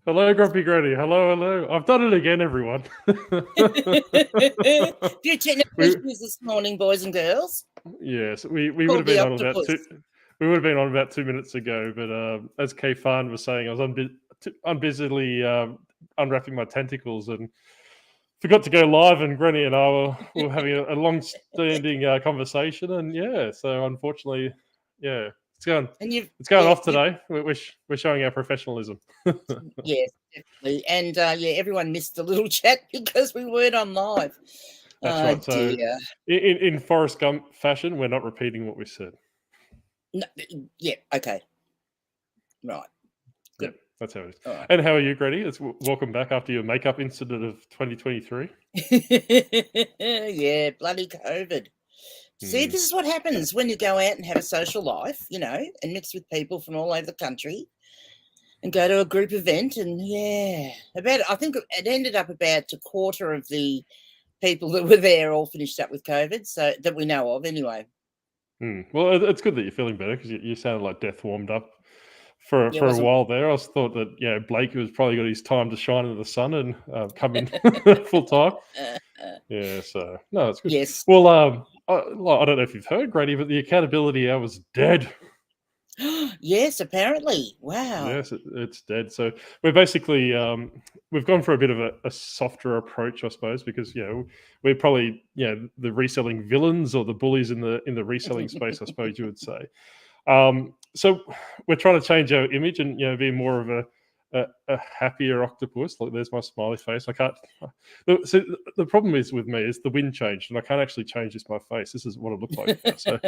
Hello, Grumpy Granny. Hello. I've done it again, everyone. Few technical we, issues this morning, boys and girls. yes, we would Called have the been on about Octopus. we would have been on about 2 minutes ago, but as K Fan was saying, I was unbusily unwrapping my tentacles and forgot to go live. And Granny and I were having a long-standing conversation, and yeah, so unfortunately, yeah, it's going And you've off today. We're showing our professionalism. yes, definitely. And everyone missed the little chat because we weren't on live. That's right. So Dear. in Forrest Gump fashion, we're not repeating what we said. No, yeah, okay. Right. Good. Yeah, that's how it is. Right. And how are you, Grady? Welcome back after your makeup incident of 2023. Yeah, bloody COVID. See, this is what happens when you go out and have a social life, and mix with people from all over the country and go to a group event. And I think it ended up about a quarter of the people that were there all finished up with COVID, so that we know of anyway. Well, it's good that you're feeling better because you sounded like death warmed up for a while there. I thought that Blake was probably got his time to shine in the sun and come in full time. Yeah, so no, it's good. Yes. Well, I don't know if you've heard, Grady, but the accountability hour was dead. Yes, apparently. Wow. Yes, it's dead. So we're basically we've gone for a bit of a softer approach, I suppose, because we're probably the reselling villains or the bullies in the reselling space, I suppose you would say. So we're trying to change our image and be more of a happier octopus. Like, there's my smiley face. I can't. So the problem is with me is the wind changed, and I can't actually change my face. This is what it looked like now. So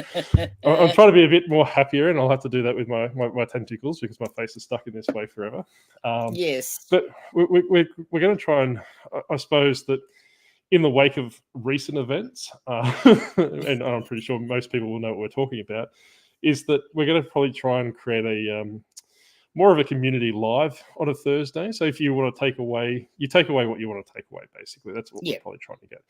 I'm trying to be a bit more happier, and I'll have to do that with my tentacles because my face is stuck in this way forever. Yes, but we're going to try and I suppose that in the wake of recent events, and I'm pretty sure most people will know what we're talking about, is that we're going to probably try and create a more of a community live on a Thursday. So if you want to take away what you want to take away, basically. That's what we're probably trying to get.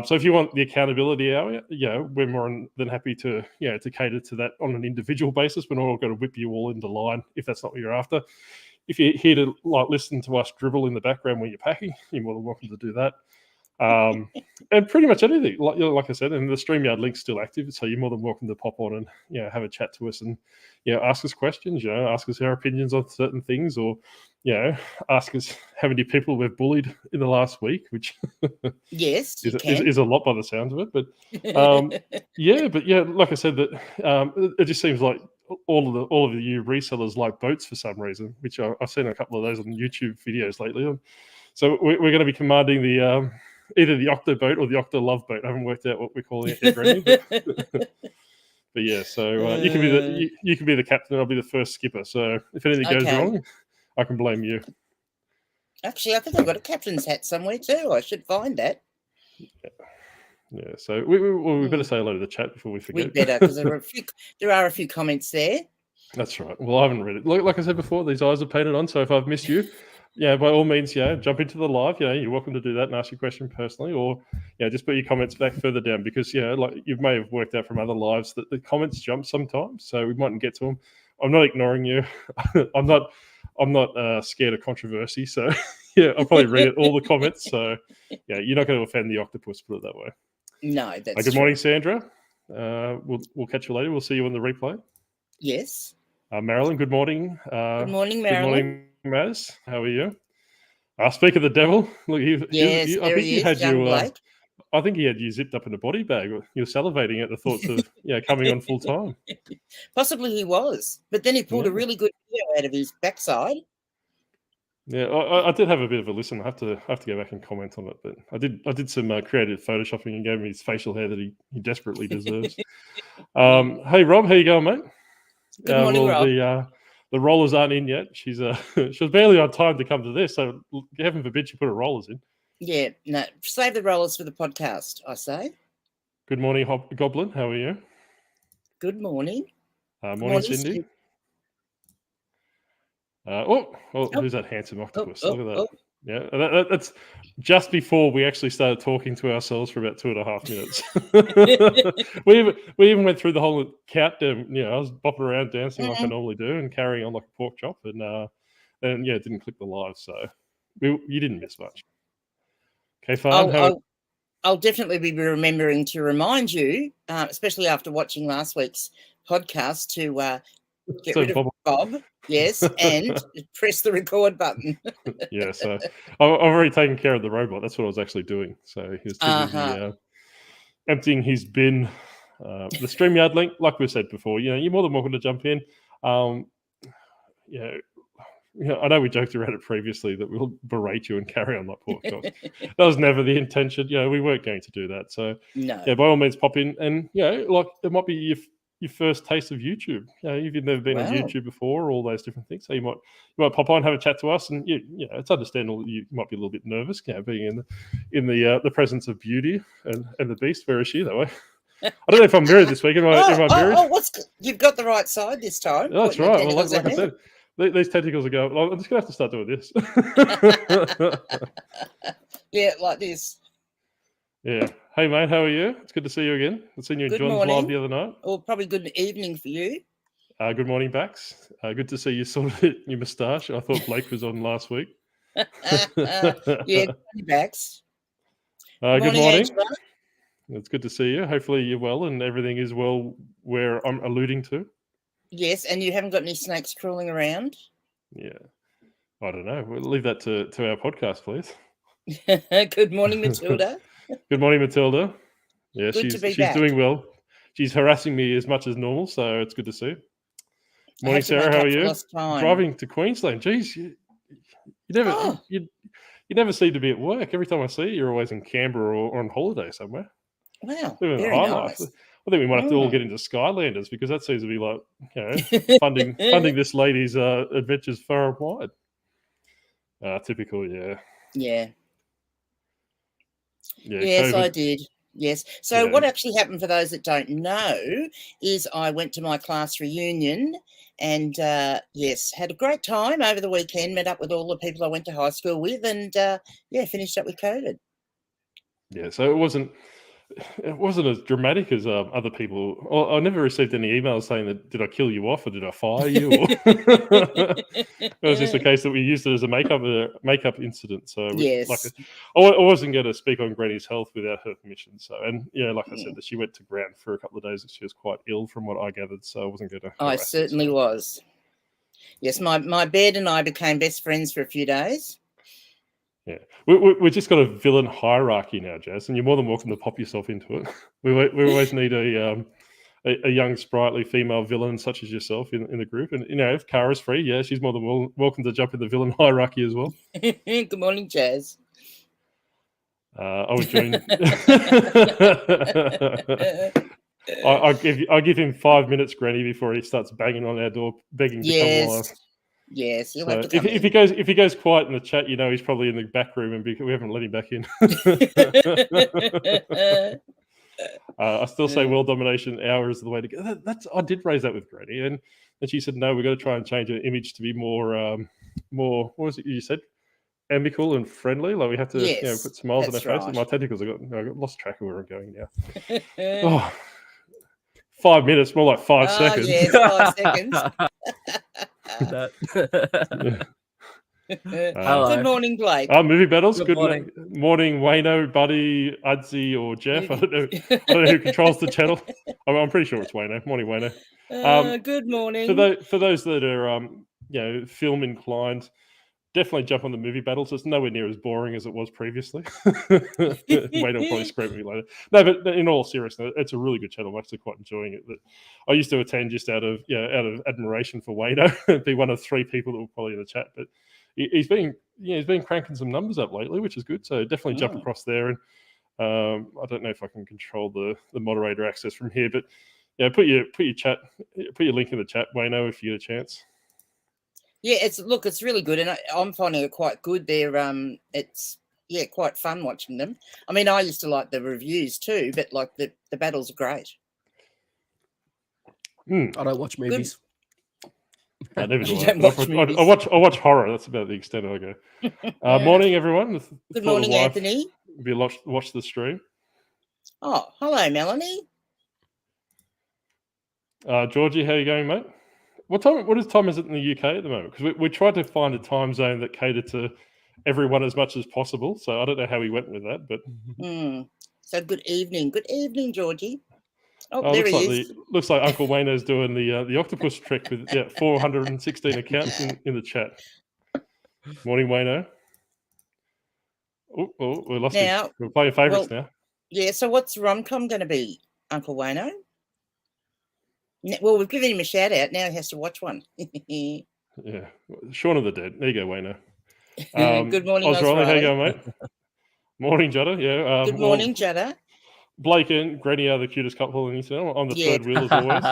So if you want the accountability hour, we're more than happy to cater to that on an individual basis. We're not going to whip you all into line if that's not what you're after. If you're here to listen to us dribble in the background when you're packing, you're more than welcome to do that. And pretty much anything, like I said, and the StreamYard link's still active, so you're more than welcome to pop on and have a chat to us and ask us questions, ask us our opinions on certain things, or ask us how many people we've bullied in the last week, which yes, is a lot by the sounds of it. But like I said, that it just seems like all of you resellers like boats for some reason, which I've seen a couple of those on YouTube videos lately. So we're going to be commanding the either the Octo boat or the Octo love boat. I haven't worked out what we're calling it yet, Granny, but yeah. So you can be the captain. I'll be the first skipper. So if anything goes wrong, I can blame you. Actually, I think I've got a captain's hat somewhere too. I should find that. Yeah. So we better say hello to the chat before we forget. We better, because there are a few comments there. That's right. Well, I haven't read it. Like I said before, these eyes are painted on. So if I've missed you, by all means, jump into the live. You're welcome to do that and ask your question personally, or just put your comments back further down because like you may have worked out from other lives that the comments jump sometimes, so we mightn't get to them. I'm not ignoring you. I'm not scared of controversy, so I'll probably read all the comments. So you're not going to offend the octopus, put it that way. No, that's good morning, Sandra. We'll catch you later. We'll see you on the replay. Yes. Marilyn, good morning. Good morning, Marilyn. Good morning, Maz. How are you? Speak of the devil. Look, I think he had you zipped up in a body bag. You're salivating at the thoughts of coming on full time. Possibly he was, but then he pulled a really good video out of his backside. Yeah, I did have a bit of a listen. I have to go back and comment on it, but I did some creative photoshopping and gave him his facial hair that he desperately deserves. Hey Rob, how you going, mate? Good morning, Rob. The rollers aren't in yet. She was barely on time to come to this, so heaven forbid she put her rollers in. Yeah, no, save the rollers for the podcast, I say. Good morning, Goblin. How are you? Good morning. Morning, Cindy. Who's that handsome octopus? Look at that. Yeah, that's just before we actually started talking to ourselves for about 2.5 minutes. we even went through the whole countdown. I was bopping around dancing like I normally do and carrying on like a pork chop. And and didn't click the live, so you didn't miss much. Okay, fine. I'll definitely be remembering to remind you, especially after watching last week's podcast, to get rid of Bob, yes, and press the record button. Yeah, so I've already taken care of the robot. That's what I was actually doing. So he was too busy emptying his bin. The StreamYard link, like we said before, you're more than welcome to jump in. I know we joked around it previously that we'll berate you and carry on like pork chops. That was never the intention. We weren't going to do that. So, no. By all means, pop in. And, like it might be your first taste of YouTube. If you've never been on YouTube before, all those different things. So you might pop on, have a chat to us. And, it's understandable you might be a little bit nervous, being in the presence of beauty and the beast. Where is she, that way? I don't know if I'm mirrored this week. Am I mirrored? You've got the right side this time. Oh, that's right. Well, like I said, these tentacles are going. I'm just going to have to start doing this. Yeah, like this. Yeah. Hey, mate, how are you? It's good to see you again. I've seen you in John's live the other night. Or probably good evening for you. Good morning, Bax. Good to see you sorted your moustache. I thought Blake was on last week. Yeah, good morning, Bax. Good morning. Angela. It's good to see you. Hopefully you're well and everything is well where I'm alluding to. Yes, and you haven't got any snakes crawling around? Yeah. I don't know. We'll leave that to our podcast, please. Good morning, Matilda. Good morning, Matilda. Yeah, Good she's to be back. doing well. She's harassing me as much as normal, so it's good to see. Morning, Sarah. How are you? Driving to Queensland. Jeez, you never seem to be at work. Every time I see you, you're always in Canberra or on holiday somewhere. Wow, living very the high nice. life. I think we might have to all get into Skylanders because that seems to be like funding this lady's adventures far and wide. Typical, yeah. Yeah. COVID. Yes, I did. Yes. So what actually happened, for those that don't know, is I went to my class reunion and, had a great time over the weekend, met up with all the people I went to high school with and, finished up with COVID. Yeah, so it wasn't as dramatic as other people. I never received any emails saying that did I kill you off or did I fire you? It was just a case that we used it as a makeup incident. So yes, I wasn't going to speak on Granny's health without her permission. So like I said, that she went to ground for a couple of days. She was quite ill from what I gathered. So I wasn't going to. I certainly was. Yes, my bed and I became best friends for a few days. Yeah, we've just got a villain hierarchy now, Jazz, and you're more than welcome to pop yourself into it. We always need a young, sprightly female villain such as yourself in the group. And, if Kara's free, she's more than welcome to jump in the villain hierarchy as well. Good morning, Jazz. I would join. I give him 5 minutes, Granny, before he starts banging on our door, begging to come live. Yes, you'll so have to come if he goes quiet in the chat, he's probably in the back room and we haven't let him back in. I still say world domination hour is the way to go. I did raise that with Granny, and she said no, we've got to try and change her image to be more what was it you said? Amicable and friendly. Like we have to put smiles on our face. And my tentacles I got lost track of where I'm going now. 5 minutes, more like 5 seconds. Yes, 5 seconds. Good morning, Blake. Movie battles. Good morning, Wayno, Buddy, Udsy, or Jeff. I don't know who controls the channel. I'm pretty sure it's Wayno. Morning, Wayno. Good morning. For those that are film inclined, definitely jump on the movie battles. It's nowhere near as boring as it was previously. Wayno will probably scream at me later. No, but in all seriousness, it's a really good channel. I'm actually quite enjoying it. That I used to attend just out of admiration for Wayno. Be one of 3 people that were probably in the chat, but he's been cranking some numbers up lately, which is good. So definitely jump across there. And I don't know if I can control the moderator access from here, but put your link in the chat, Wayno, if you get a chance. Yeah, it's really good, and I'm finding it quite good. It's quite fun watching them. I mean, I used to like the reviews too, but like the battles are great. I don't watch movies. I never do. I watch horror. That's about the extent I go. Morning, everyone. Good morning, Anthony. If you watch the stream. Oh, hello, Melanie. Georgie, how you going, mate? What time is it in the UK at the moment? Because we tried to find a time zone that catered to everyone as much as possible. So I don't know how we went with that, but So good evening, Georgie. Oh, there looks he like is. looks like Uncle Wayno's doing the Octopus trick with 416 accounts in the chat. Morning, Wayno. Oh, we lost him. We're playing favourites now. Yeah, so what's rom-com going to be, Uncle Wayno? Well, we've given him a shout out. Now he has to watch one. Yeah, Shaun of the Dead. There you go, Wayno. Good morning, Osrolly. How you going, mate? Morning, Judda. Yeah. Good morning, Judda. Blake and Granny are the cutest couple in New Zealand. On the third wheel, as always.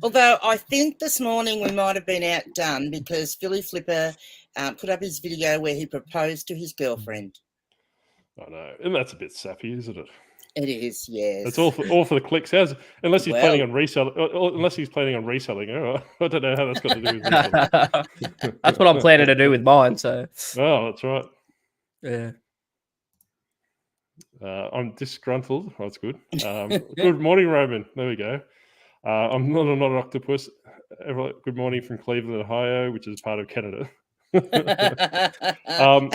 Although I think this morning we might have been outdone because Philly Flipper put up his video where he proposed to his girlfriend. I know, and that's a bit sappy, isn't it? It is, yes. It's all for the clicks. Unless he's planning on reselling. Unless he's planning on reselling her. I don't know how that's got to do with reselling. That's what I'm planning to do with mine. So. Oh, that's right. Yeah. I'm disgruntled. That's good. Good morning, Roman. There we go. I'm not an octopus. Good morning from Cleveland, Ohio, which is part of Canada. I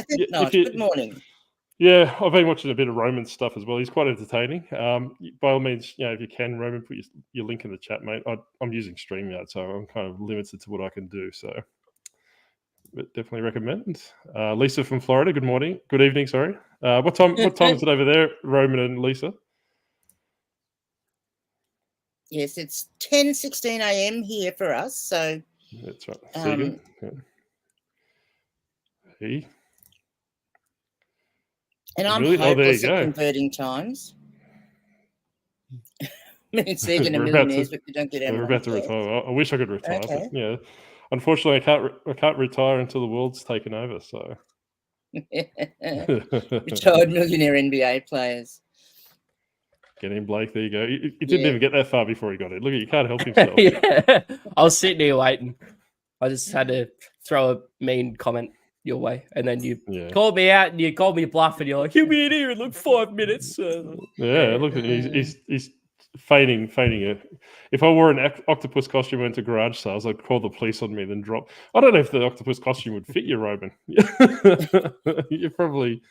think not. Good morning. Yeah, I've been watching a bit of Roman's stuff as well. He's quite entertaining. By all means, if you can, Roman, put your link in the chat, mate. I'm using StreamYard, so I'm kind of limited to what I can do. So, but definitely recommend. Lisa from Florida. Good morning. Good evening. Sorry. What time is it over there, Roman and Lisa? Yes, it's 10:16 a.m. here for us. So that's right. Segan. Hey. And I'm hopeless at converting times. Me and Segan are millionaires, but we don't get our money. We're about to retire. I wish I could retire. Okay. But, yeah, unfortunately, I can't retire until the world's taken over. So, retired millionaire NBA players. Get in, Blake. There you go. He didn't even get that far before he got it. Look, you can't help himself. Yeah. I was sitting here waiting. I just had to throw a mean comment your way, and then you called me out and you called me a bluff, and you're like, "He'll be in here in like 5 minutes." Yeah, look, he's feigning it. If I wore an octopus costume and went to garage sales, I'd call the police on me, then drop. I don't know if the octopus costume would fit you, Roman. You'd probably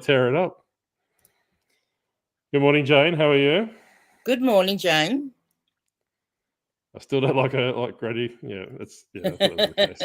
tear it up. Good morning, Jane. How are you? Good morning, Jane. I still don't like Grady. Yeah, that's the case.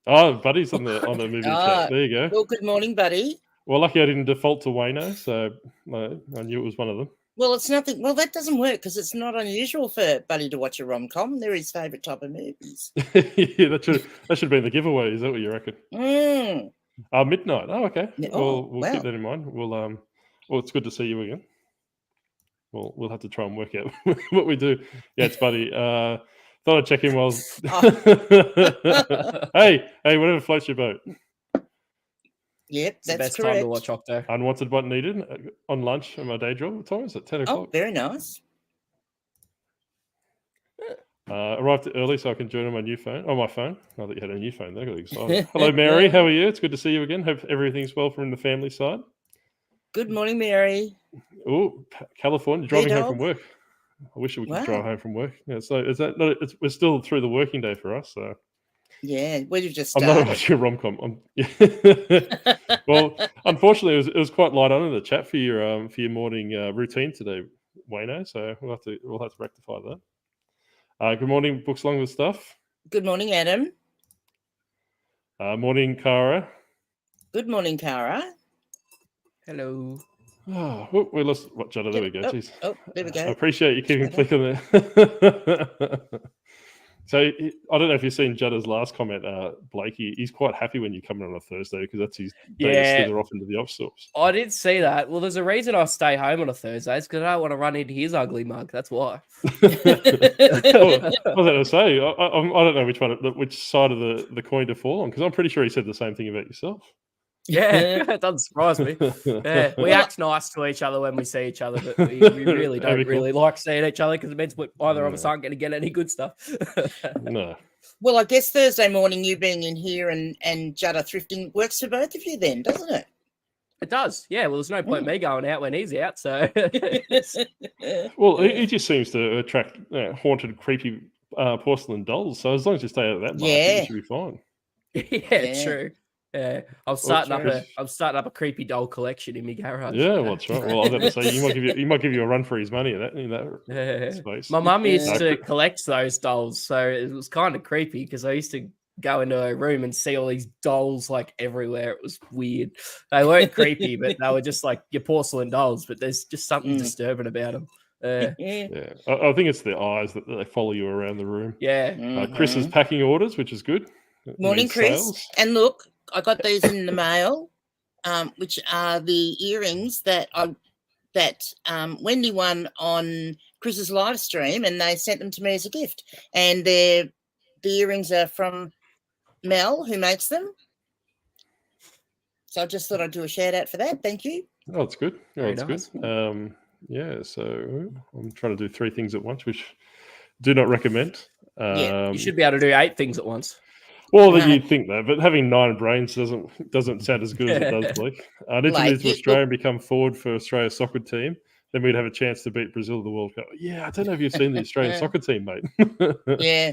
Oh, Buddy's on the movie chat. There you go. Well, good morning, Buddy. Well, lucky I didn't default to Wayno, so I knew it was one of them. Well, it's nothing. Well, that doesn't work because it's not unusual for Buddy to watch a rom-com. They're his favourite type of movies. Yeah, that should have been the giveaway. Is that what you reckon? Midnight. Oh, okay. We'll keep that in mind. Well, it's good to see you again. We'll have to try and work out what we do. Yeah, it's Buddy. Thought I'd check in while. Hey, whatever floats your boat. Yep, it's that's the best correct. time to watch Octo. Unwanted One Needed on lunch at my day job. What time is it? 10 o'clock. Oh, very nice. Arrived early so I can join on my new phone. Oh, my phone. I thought you had a new phone there. I got excited. Hello, Mary. How are you? It's good to see you again. Hope everything's well from the family side. Good morning, Mary. Oh, California, driving home from work. I wish we could drive home from work. Yeah, so is that not? We're still through the working day for us. So yeah, where did you just start? I'm not watching a rom-com. Well, unfortunately, it was quite light on in the chat for your morning routine today, Wayno. So we'll have to rectify that. Good morning, Books Along with Stuff. Good morning, Adam. Morning, Cara. Good morning, Cara. Hello. Oh, we lost what, Judda? There we go. Jeez. Oh, there we go. I appreciate you keeping clicking there. So I don't know if you've seen Judda's last comment, Blake. He's quite happy when you come in on a Thursday because that's his day to slither off into the off stores. I did see that. Well, there's a reason I stay home on a Thursday. It's because I don't want to run into his ugly mug. That's why. I was going to say, I don't know which side of the coin to fall on because I'm pretty sure he said the same thing about yourself. Yeah, it doesn't surprise me. Yeah, we act nice to each other when we see each other, but we really don't really like seeing each other because it means either of us aren't going to get any good stuff. No. Well, I guess Thursday morning, you being in here and Judda thrifting works for both of you then, doesn't it? It does, yeah. Well, there's no point me going out when he's out, so. Well, he just seems to attract haunted, creepy porcelain dolls. So as long as you stay out of that market, Yeah. you should be fine. Yeah, true. Yeah, I'm starting true. up a creepy doll collection in my garage. Yeah, well, that's right. Well, I was going to say he might give you a run for his money in that space. My mum used to collect those dolls, so it was kind of creepy because I used to go into her room and see all these dolls like everywhere. It was weird. They weren't creepy, but they were just like your porcelain dolls. But there's just something disturbing about them. Yeah, I think it's the eyes that they follow you around the room. Yeah. Chris is packing orders, which is good. Morning, Chris. And look, I got these in the mail, which are the earrings that Wendy won on Chris's live stream, and they sent them to me as a gift. And the earrings are from Mel, who makes them. So I just thought I'd do a shout out for that. Thank you. Oh, it's good. Oh, it's nice. good. So I'm trying to do 3 things at once, which do not recommend. You should be able to do 8 things at once. Well, you'd think that, but having 9 brains doesn't sound as good as it does, Blake. I need to move to Australia and become forward for Australia's soccer team. Then we'd have a chance to beat Brazil at the World Cup. Yeah, I don't know if you've seen the Australian soccer team, mate. Yeah.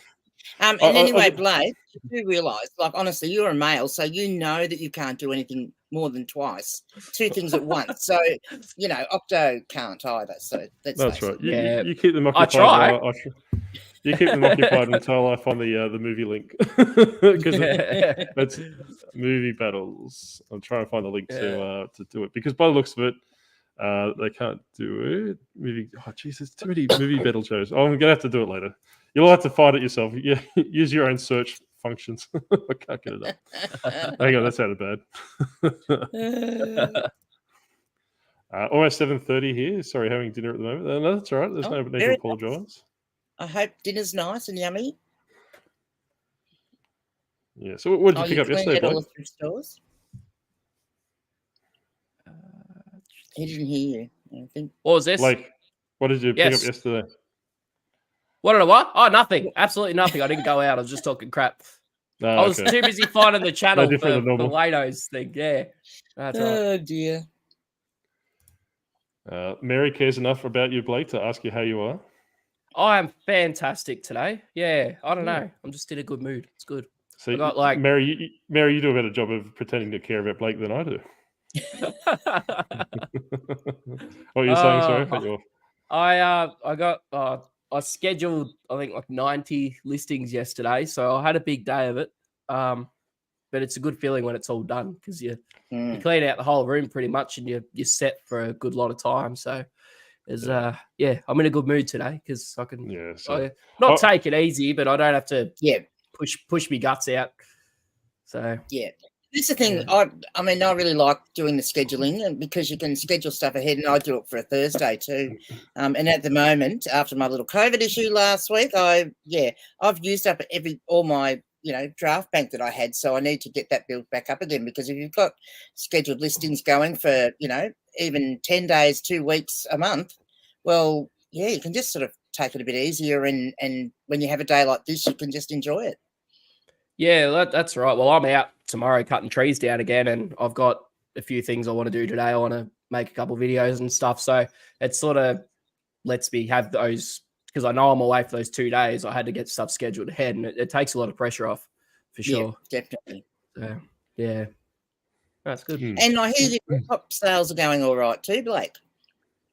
And anyway, Blake, you do realise, like, honestly, you're a male, so you know that you can't do anything more than twice, 2 things at once. So, Octo can't either. So that's right. You keep them occupied. I try. You keep them occupied until I find the movie link, because that's movie battles. I'm trying to find the link to do it, because by the looks of it, they can't do it. There's too many movie battle shows. Oh, I'm gonna have to do it later. You'll have to find it yourself. Yeah, use your own search functions. I can't get it up. Hang on, that sounded bad. Almost 7:30 here. Sorry, having dinner at the moment. No, that's all right. There's no need to apologise. I hope dinner's nice and yummy. Yeah. So what did you pick up yesterday, Blake? All the thrift stores? He didn't hear you, I think. What was this? Blake, what did you pick up yesterday? What did I what? Oh, nothing. Absolutely nothing. I didn't go out. I was just talking crap. I was too busy finding the channel for the Wayno's thing. Yeah. That's right. Oh, dear. Mary cares enough about you, Blake, to ask you how you are. I am fantastic today. Yeah, I don't know. I'm just in a good mood. It's good. So, Mary, you do a better job of pretending to care about Blake than I do. What you're saying, sorry? I scheduled, I think, like 90 listings yesterday, so I had a big day of it. But it's a good feeling when it's all done, because you clean out the whole room pretty much, and you're set for a good lot of time. So I'm in a good mood today, because I can take it easy, but I don't have to push me guts out. So that's the thing. I mean, I really like doing the scheduling, and because you can schedule stuff ahead, and I do it for a Thursday too. And at the moment, after my little COVID issue last week, I've used up all my draft bank that I had, so I need to get that built back up again, because if you've got scheduled listings going for even 10 days, 2 weeks, a month, well, you can just sort of take it a bit easier, and when you have a day like this, you can just enjoy it. Yeah, that's right. Well, I'm out tomorrow cutting trees down again, and I've got a few things I want to do today. I want to make a couple of videos and stuff, so it sort of lets me have those, because I know I'm away for those 2 days. I had to get stuff scheduled ahead, and it takes a lot of pressure off, for sure. Yeah, definitely. So, yeah. That's good. And I hear your Depop sales are going all right too, Blake.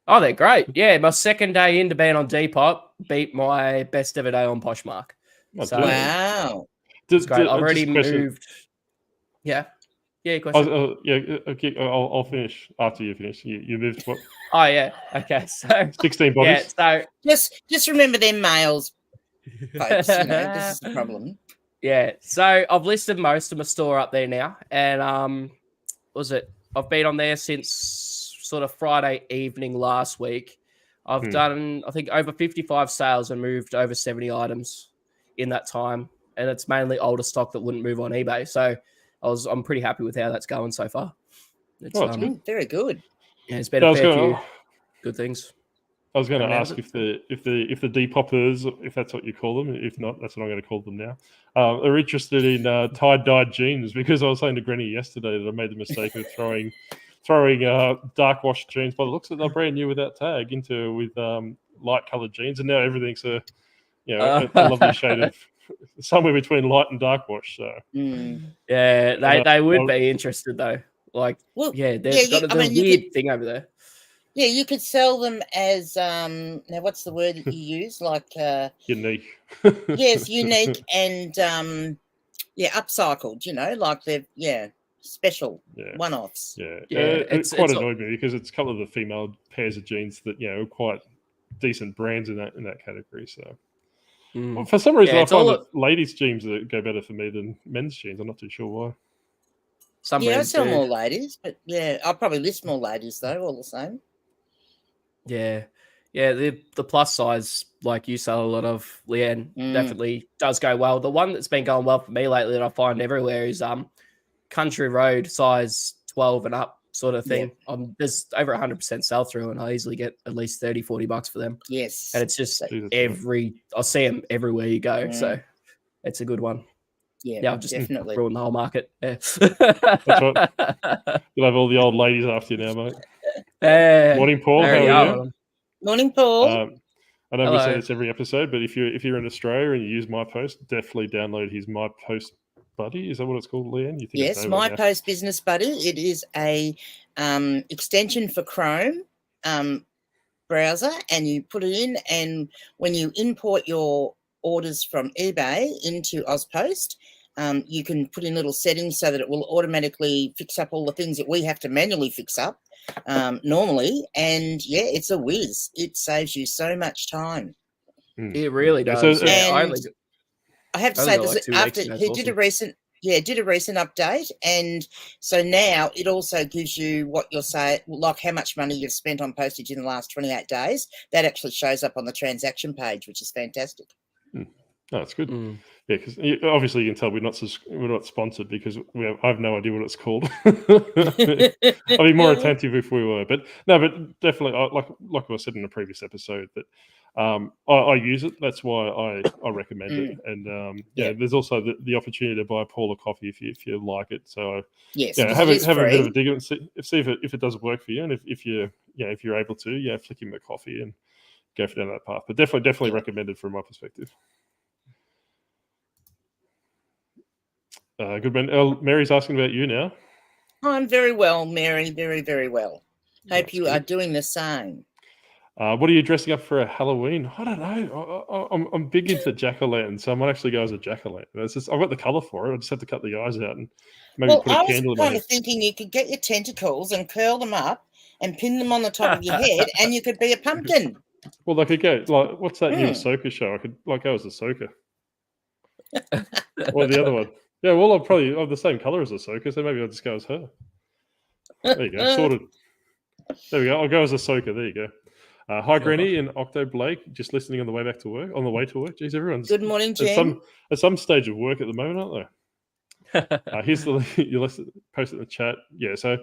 Oh, they're great. Yeah, my second day into being on Depop beat my best ever day on Poshmark. Wow. It's great. I've already moved. Yeah. Yeah, question. Okay. I'll finish after you finish. You moved what? Oh, yeah. Okay. So 16 bodies. Yeah, so just remember them males, folks. This is the problem. Yeah. So I've listed most of my store up there now, and I've been on there since sort of Friday evening last week. I've done, I think, over 55 sales and moved over 70 items in that time, and it's mainly older stock that wouldn't move on eBay. So I'm pretty happy with how that's going so far. It's very good. Yeah, it's been a fair few good things. I was going to ask if the Depoppers, if that's what you call them, if not, that's what I'm going to call them now, are interested in tie-dyed jeans, because I was saying to Granny yesterday that I made the mistake of throwing dark wash jeans, by the looks of it, they're brand new without tag, with light coloured jeans, and now everything's a a lovely shade of somewhere between light and dark wash. So yeah, they would be interested though. Like, they've got a weird thing over there. Yeah, you could sell them as now. What's the word that you use? Like unique. Yes, unique and upcycled. Like they're special one-offs. It's quite annoyed me because it's a couple of the female pairs of jeans that are quite decent brands in that category. So well, for some reason, I find that ladies' jeans that go better for me than men's jeans. I'm not too sure why. I sell more ladies, but I'll probably list more ladies though. All the same. Yeah, the plus size, like you sell a lot of, Leanne, definitely does go well. The one that's been going well for me lately that I find everywhere is Country Road size 12 and up sort of thing. There's over 100% sell through, and I easily get at least $30-$40 for them. Yes, and it's just I see them everywhere you go, so it's a good one. Yeah, I've just definitely ruined the whole market. Yeah. That's right. You'll have all the old ladies after you now, mate. Morning, Paul. How are you? Morning, Paul. I know we say this every episode, but if you're in Australia and you use My Post, definitely download his My Post Buddy. Is that what it's called, Leanne? You think yes, My Post Business Buddy. It is a extension for Chrome browser, and you put it in, and when you import your orders from eBay into AusPost, you can put in little settings so that it will automatically fix up all the things that we have to manually fix up normally. And it's a whiz. It saves you so much time. It really does. I have to say, after he did a recent update, and so now it also gives you what you'll say, like how much money you've spent on postage in the last 28 days. That actually shows up on the transaction page, which is fantastic. Oh, that's good. Yeah, because obviously you can tell we're not sponsored because I have no idea what it's called. I'd be more attentive if we were, but definitely, like I said in a previous episode, that I use it. That's why I recommend it. And there's also the opportunity to buy Paul a coffee if you like it. So have a bit of a dig and see if it does work for you, and if you're able to, flick him a coffee and go down that path. But definitely recommended from my perspective. Good man. Mary's asking about you now. I'm very well, Mary. Very, very well. Hope you are doing the same. What are you dressing up for a Halloween? I don't know. I'm big into jack-o'-lantern, so I might actually go as a jack-o'-lantern. I've got the colour for it. I just have to cut the eyes out and maybe put a candle in my head. I was kind of thinking you could get your tentacles and curl them up and pin them on the top of your head, and you could be a pumpkin. Well, I could go like, what's that new Ahsoka show? I could go as Ahsoka. Or the other one. Yeah, well, I'm the same colour as Ahsoka, so maybe I'll just go as her. There you go, sorted. There we go. I'll go as Ahsoka. There you go. Hi, Granny and Octo Blake, just listening on the way to work. Jeez, everyone's good morning, Jim. At some stage of work at the moment, aren't they? Here's the link. You'll post it in the chat. Yeah, so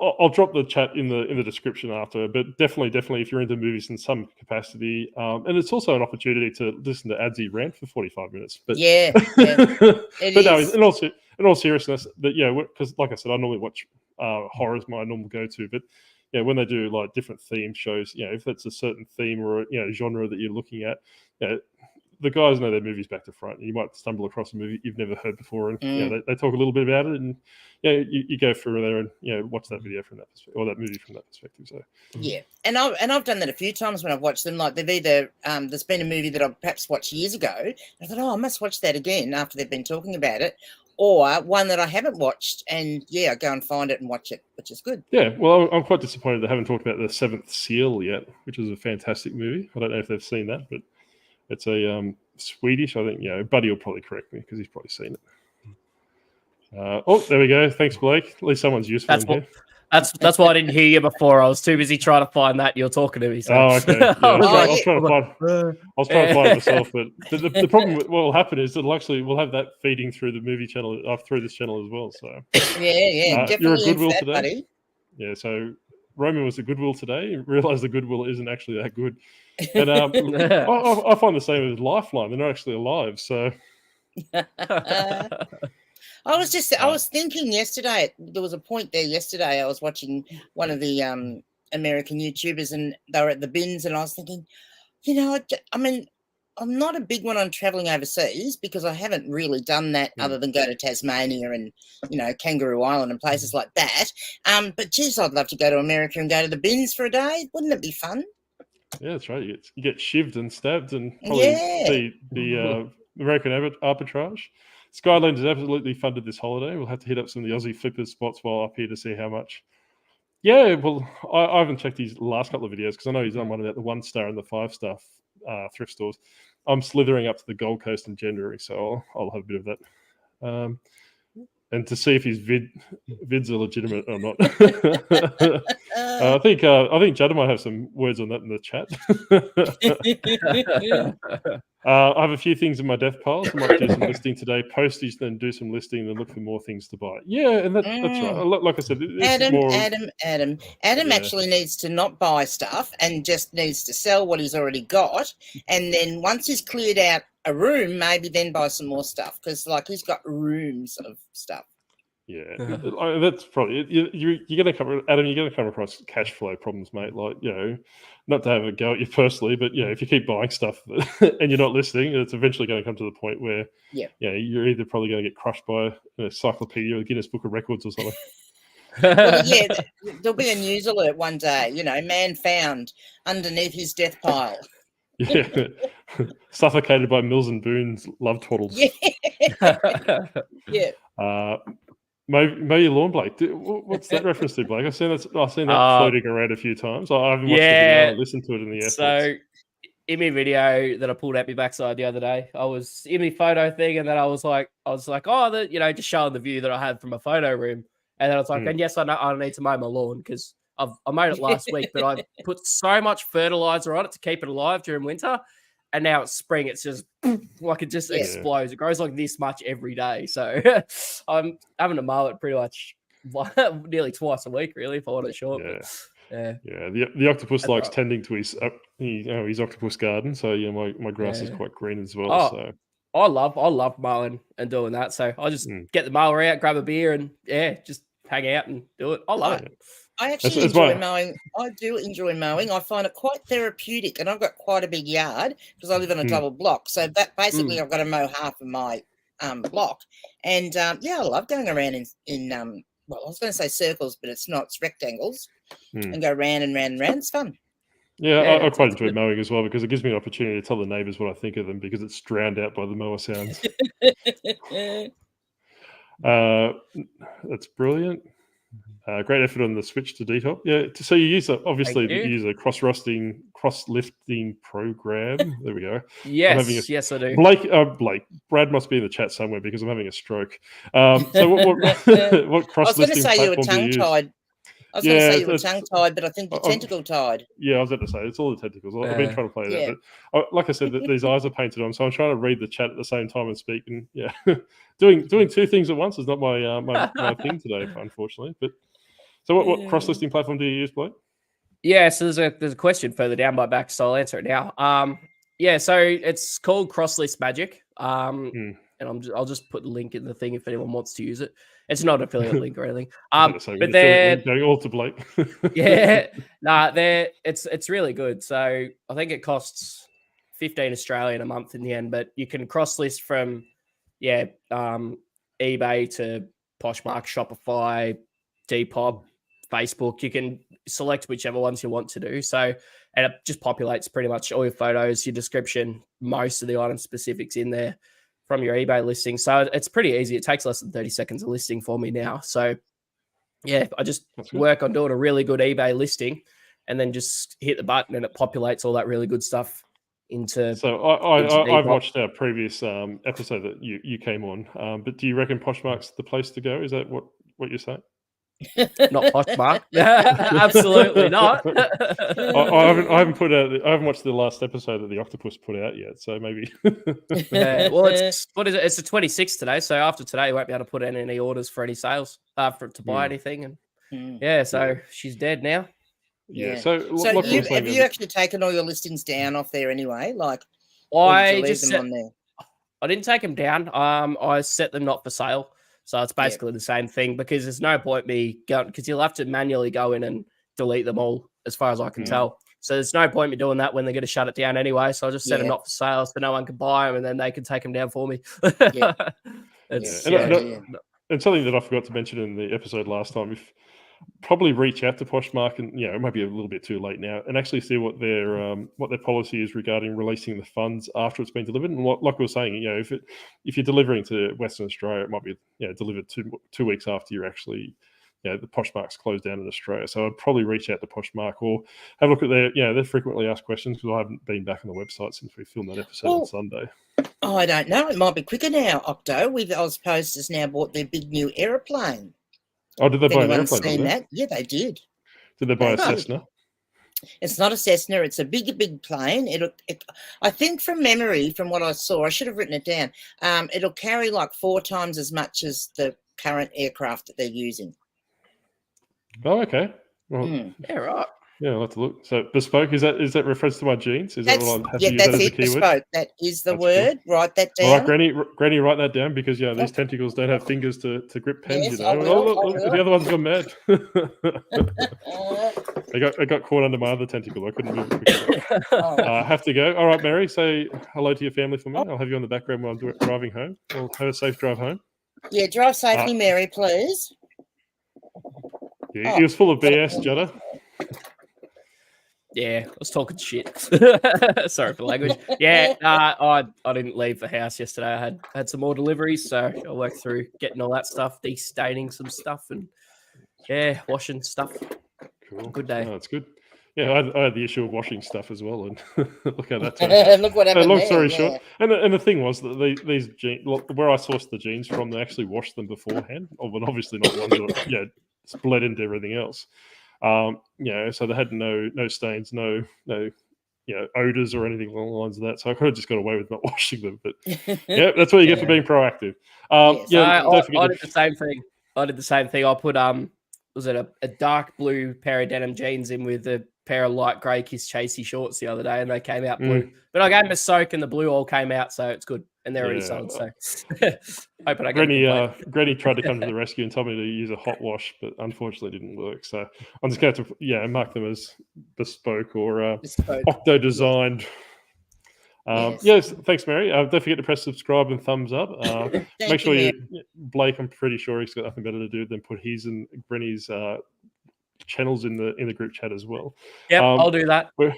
I'll drop the chat in the description after. But definitely, if you're into movies in some capacity, and it's also an opportunity to listen to Adsy rant for 45 minutes. But but no, in all seriousness, because like I said, I normally watch horror is my normal go-to, but when they do like different theme shows, if it's a certain theme or genre that you're looking at, the guys know their movies back to front. You might stumble across a movie you've never heard before, and they talk a little bit about it, and you go through there and watch that video from that perspective, or that movie from that perspective. So and I've done that a few times when I've watched them. Like they've either there's been a movie that I've perhaps watched years ago, and I thought, I must watch that again after they've been talking about it, or one that I haven't watched, and I go and find it and watch it, which is good. Yeah, well, I'm quite disappointed they haven't talked about The Seventh Seal yet, which is a fantastic movie. I don't know if they've seen that, but it's a Swedish, I think. Buddy will probably correct me because he's probably seen it. There we go. Thanks, Blake. At least someone's useful in here. That's why I didn't hear you before. I was too busy trying to find that. You're talking to me. So. Oh, okay. Yeah, I was trying to find it myself, but the problem with what will happen is that we'll have that feeding through the movie channel, through this channel as well. So definitely. You're a Goodwill today. Buddy. Yeah, so Roman was a Goodwill today. Realised the Goodwill isn't actually that good. And I find the same with Lifeline. They're not actually alive. So I was thinking yesterday. There was a point there yesterday. I was watching one of the American YouTubers, and they were at the bins, and I was thinking, I mean, I'm not a big one on traveling overseas because I haven't really done that other than go to Tasmania and, Kangaroo Island and places like that. But geez, I'd love to go to America and go to the bins for a day. Wouldn't it be fun? Yeah, that's right. You get shivved and stabbed and probably see the American arbitrage. Skyland has absolutely funded this holiday. We'll have to hit up some of the Aussie flippers spots while up here to see how much. Yeah, well, I haven't checked his last couple of videos because I know he's done one about the 1-star and the 5-star thrift stores. I'm slithering up to the Gold Coast in January, so I'll have a bit of that. And to see if his vids are legitimate or not. I think Jada might have some words on that in the chat. I have a few things in my death piles. I might do some listing today, postage, then do some listing, then look for more things to buy. Yeah, and that's right. Like I said, Adam actually needs to not buy stuff and just needs to sell what he's already got. And then once he's cleared out a room, maybe then buy some more stuff because he's got rooms of stuff. Yeah, that's probably you're going to come, Adam. You're going to come across cash flow problems, mate. Like, not to have a go at you personally, but if you keep buying stuff and you're not listening, it's eventually going to come to the point where you're either probably going to get crushed by an encyclopedia or Guinness Book of Records or something. Well, there'll be a news alert one day. Man found underneath his death pile. Yeah, suffocated by Mills and Boon's love twaddles. Yeah. Mow your lawn, Blake. What's that reference to, Blake? I've seen that floating around a few times. I haven't watched the video. I listened to it in the airports. So, in my video that I pulled out my backside the other day, I was in my photo thing, and then I was like, just showing the view that I had from a photo room, and then I was like, and yes, I know I need to mow my lawn because I mowed it last week, but I put so much fertilizer on it to keep it alive during winter. And now it's spring. It's just like it just explodes. It grows like this much every day. So I'm having to mow it pretty much nearly twice a week, really, if I want it short. Yeah. The octopus likes tending to his octopus garden. So my grass is quite green as well. So I love mowing and doing that. So I just get the mower out, grab a beer, and just hang out and do it. I love it. I actually enjoy mowing. I do enjoy mowing. I find it quite therapeutic, and I've got quite a big yard because I live on a double block. So that basically I've got to mow half of my block, and I love going around in I was going to say circles, but it's not. It's rectangles, and go round and round and round. It's fun. Yeah, I quite enjoy mowing as well because it gives me an opportunity to tell the neighbours what I think of them because it's drowned out by the mower sounds. That's brilliant. Great effort on the switch to detail. Yeah, so you use a cross-lifting program. There we go. Yes, I do. Blake, Brad must be in the chat somewhere because I'm having a stroke. So what cross-listing platform do you use? I was going to say you were tongue-tied, but I think you're tentacle-tied. Yeah, I was about to say, it's all the tentacles. I've been trying to play that. But like I said, these eyes are painted on, so I'm trying to read the chat at the same time and speak. And doing two things at once is not my thing today, unfortunately. But so what cross-listing platform do you use, Blake? Yeah, so there's a question further down my back, so I'll answer it now. So it's called Crosslist Magic. And I'll just put the link in the thing if anyone wants to use it. It's not an affiliate link or anything. But they're going all to Blake. It's really good. So I think it costs 15 Australian a month in the end, but you can cross list from eBay to Poshmark, Shopify, Depop, Facebook. You can select whichever ones you want to do. So, and it just populates pretty much all your photos, your description, most of the item specifics in there from your eBay listing. So it's pretty easy. It takes less than 30 seconds of listing for me now. So I just work on doing a really good eBay listing and then just hit the button and it populates all that really good stuff into. So I've watched our previous episode that you came on, but do you reckon Poshmark's the place to go? Is that what you're saying? Not Poshmark. Absolutely not. I haven't watched the last episode that the Octopus put out yet, so maybe. Well, it's the 26th today, so after today, you won't be able to put in any orders for any sales to buy anything, and so she's dead now. Yeah. So have you actually taken all your listings down off there anyway? Like, I just set them on there. I didn't take them down. I set them not for sale. So it's basically the same thing because there's no point me going because you'll have to manually go in and delete them all as far as I can tell. So there's no point in me doing that when they're going to shut it down anyway. So I'll just set them not for sale so no one can buy them, and then they can take them down for me. Yeah. And something that I forgot to mention in the episode last time, if probably reach out to Poshmark, and it might be a little bit too late now, and actually see what their policy is regarding releasing the funds after it's been delivered. And like we were saying, if you're delivering to Western Australia, it might be delivered 2 weeks after you're actually the Poshmark's closed down in Australia. So I'd probably reach out to Poshmark or have a look at their frequently asked questions, because I haven't been back on the website since we filmed that episode on Sunday. Oh, I don't know. It might be quicker now, Octo. Oz Post has now bought their big new aeroplane. Oh, did they buy an Anyone's airplane? seen that? Yeah, they did. Did they buy a Cessna? It's not a Cessna. It's a big plane. I think from memory, from what I saw, I should have written it down. It'll carry like 4 times as much as the current aircraft that they're using. Oh, okay. Well, yeah, right. Yeah, I'll have to look. So bespoke, is that reference to my jeans? Is that what I have to use that's that as a it, keyword? bespoke. That is the word. Cool. Write that down. All right, Granny, write that down, because these tentacles don't have fingers to grip pens. Yes, Look, the other one's gone mad. I got caught under my other tentacle. I couldn't move it quickly. I have to go. All right, Mary, say hello to your family for me. I'll have you on the background while I'm driving home. Well, have a safe drive home. Yeah, drive safely, Mary, please. Yeah, he was full of BS, Judder. Yeah, I was talking shit. Sorry for the language. Yeah, I didn't leave the house yesterday. I had some more deliveries, so I worked through getting all that stuff, destaining some stuff, and washing stuff. Cool. Good day. Oh, that's good. Yeah, I had the issue of washing stuff as well, and look how that turned out. Look what happened. Long story short, and the thing was that these jeans, where I sourced the jeans from, they actually washed them beforehand. But obviously not ones that bled into everything else. So they had no stains, no odors or anything along the lines of that. So I could have just got away with not washing them. But that's what you get for being proactive. I did the same thing. I put was it a dark blue pair of denim jeans in with a pair of light grey Kiss Chasey shorts the other day, and they came out blue. But I gave them a soak, and the blue all came out, so it's good. And they're already sold. So hoping I get Granny tried to come to the rescue and told me to use a hot wash, but unfortunately didn't work. So I'm just going to mark them as bespoke or Octo designed. Yes, thanks, Mary. Don't forget to press subscribe and thumbs up. Make sure Blake, I'm pretty sure he's got nothing better to do than put his and Granny's channels in the group chat as well. Yeah, I'll do that. We're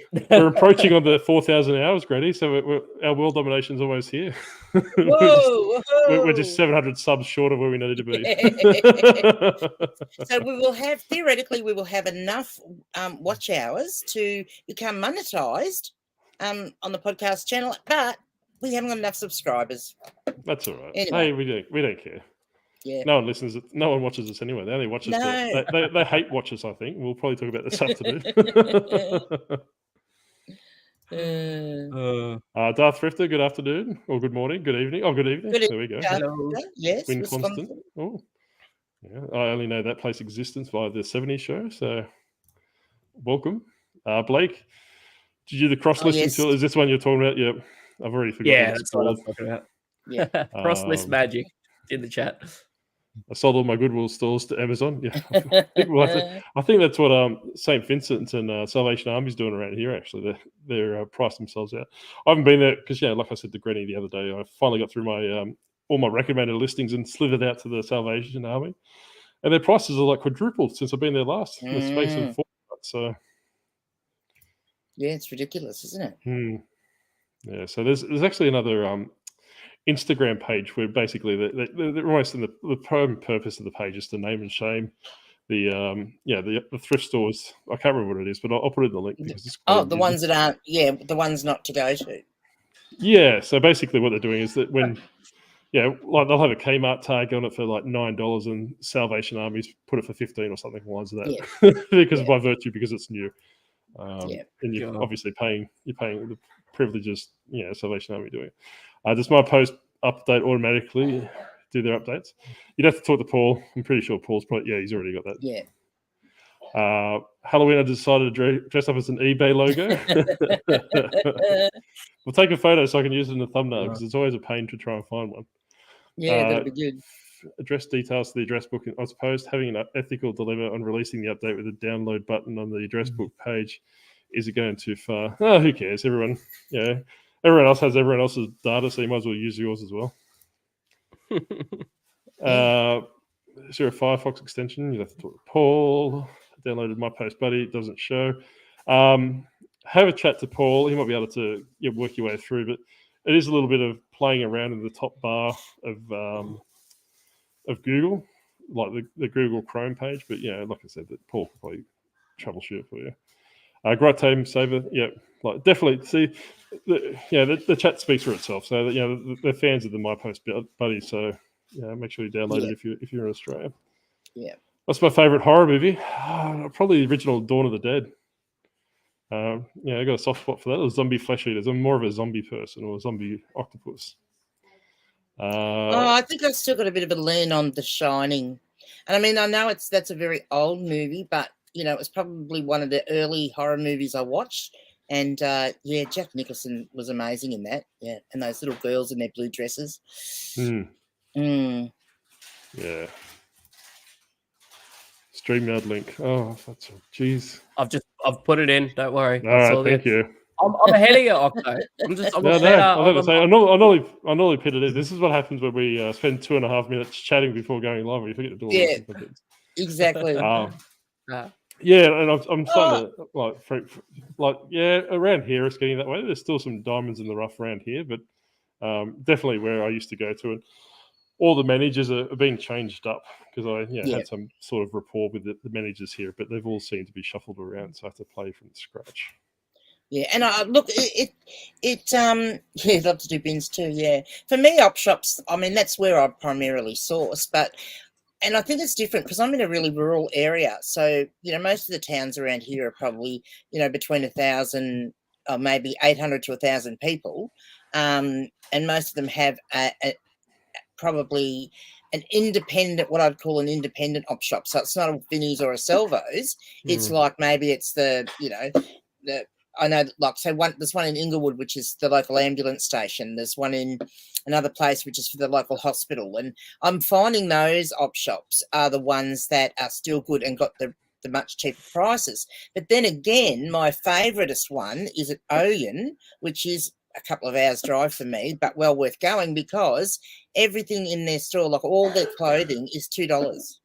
approaching on the 4,000 hours, Granny, so our world domination's almost here. Whoa, we're just 700 subs short of where we needed to be. So theoretically we will have enough watch hours to become monetized on the podcast channel, but we haven't got enough subscribers. That's all right. Anyway. Hey, we don't care. Yeah. No one listens. No one watches us anyway. They only watch us. They hate watch us, I think. We'll probably talk about this afternoon. Darth Thrifter, good afternoon. Or good morning, good evening. Oh, good evening. There we go. Hello. Yes. Win Constant. Oh. Yeah, I only know that place existence via the 70s show, so welcome. Blake, did you do the cross-listing tool? Is this one you're talking about? Yeah. I've already forgotten. Yeah, that's what I'm talking about. Yeah. Cross-list magic in the chat. I sold all my Goodwill stores to Amazon. Yeah, I think that's what St. Vincent and Salvation Army's doing around here. Actually, they're priced themselves out. I haven't been there because, like I said to Granny the other day, I finally got through my all my recommended listings and slithered out to the Salvation Army, and their prices are like quadrupled since I've been there last in the space of 4 months. So, yeah, it's ridiculous, isn't it? Yeah. So there's actually another Instagram page where basically they're almost in the prime purpose of the page is to name and shame the thrift stores. I can't remember what it is, but I'll put it in the link. Because it's the ones that aren't, the ones not to go to. Yeah, so basically what they're doing is that when, like they'll have a Kmart tag on it for like $9 and Salvation Army's put it for 15 or something along that, because by virtue, because it's new. And you're obviously paying the privileges, Salvation Army doing it. Does my post update automatically do their updates? You'd have to talk to Paul. I'm pretty sure Paul's probably, he's already got that. Yeah. Halloween, I decided to dress up as an eBay logo. We'll take a photo so I can use it in the thumbnail because it's always a pain to try and find one. Yeah, that'd be good. Address details to the address book in Oz Post. Having an ethical dilemma on releasing the update with a download button on the address book page is it going too far? Oh, who cares? Everyone else has everyone else's data, so you might as well use yours as well. Is there a Firefox extension? You have to talk to Paul. I downloaded My Post Buddy. It doesn't show. Have a chat to Paul. He might be able to work your way through, but it is a little bit of playing around in the top bar of Google, like the Google Chrome page. But like I said, that Paul can probably troubleshoot it for you. Great time saver, like definitely. See, the chat speaks for itself. So they're fans of the My Post Buddy. So make sure you download it if you're in Australia. Yeah, that's my favourite horror movie. Probably the original Dawn of the Dead. I got a soft spot for that. Or zombie flesh eaters. I'm more of a zombie person or a zombie octopus. I think I've still got a bit of a lean on The Shining, and I mean I know that's a very old movie, but it was probably one of the early horror movies I watched. And Jack Nicholson was amazing in that. Yeah, and those little girls in their blue dresses. Yeah. StreamYard link. Oh, that's jeez. I've put it in. Don't worry. All right, thank you. I'm ahead of you, Octo. I'm I normally put it in. This is what happens when we spend 2.5 minutes chatting before going live. We forget to do all this. Exactly. And I'm starting to around here it's getting that way. There's still some diamonds in the rough around here, but definitely where I used to go to, and all the managers are being changed up because I had some sort of rapport with the managers here, but they've all seemed to be shuffled around, so I have to play from scratch. Yeah, and I look, I'd love to do bins too. Yeah, for me, op shops. I mean, that's where I primarily source, and I think it's different because I'm in a really rural area. So most of the towns around here are probably between 1,000 or maybe 800 to 1,000 people, and most of them have probably an independent, what I'd call an independent op shop. So it's not a Vinnie's or a Salvo's. It's like maybe it's the I know, like, so there's one in Inglewood, which is the local ambulance station. There's one in another place, which is for the local hospital. And I'm finding those op shops are the ones that are still good and got the much cheaper prices. But then again, my favouriteest one is at Oyen, which is a couple of hours drive for me, but well worth going because everything in their store, like all their clothing, is $2.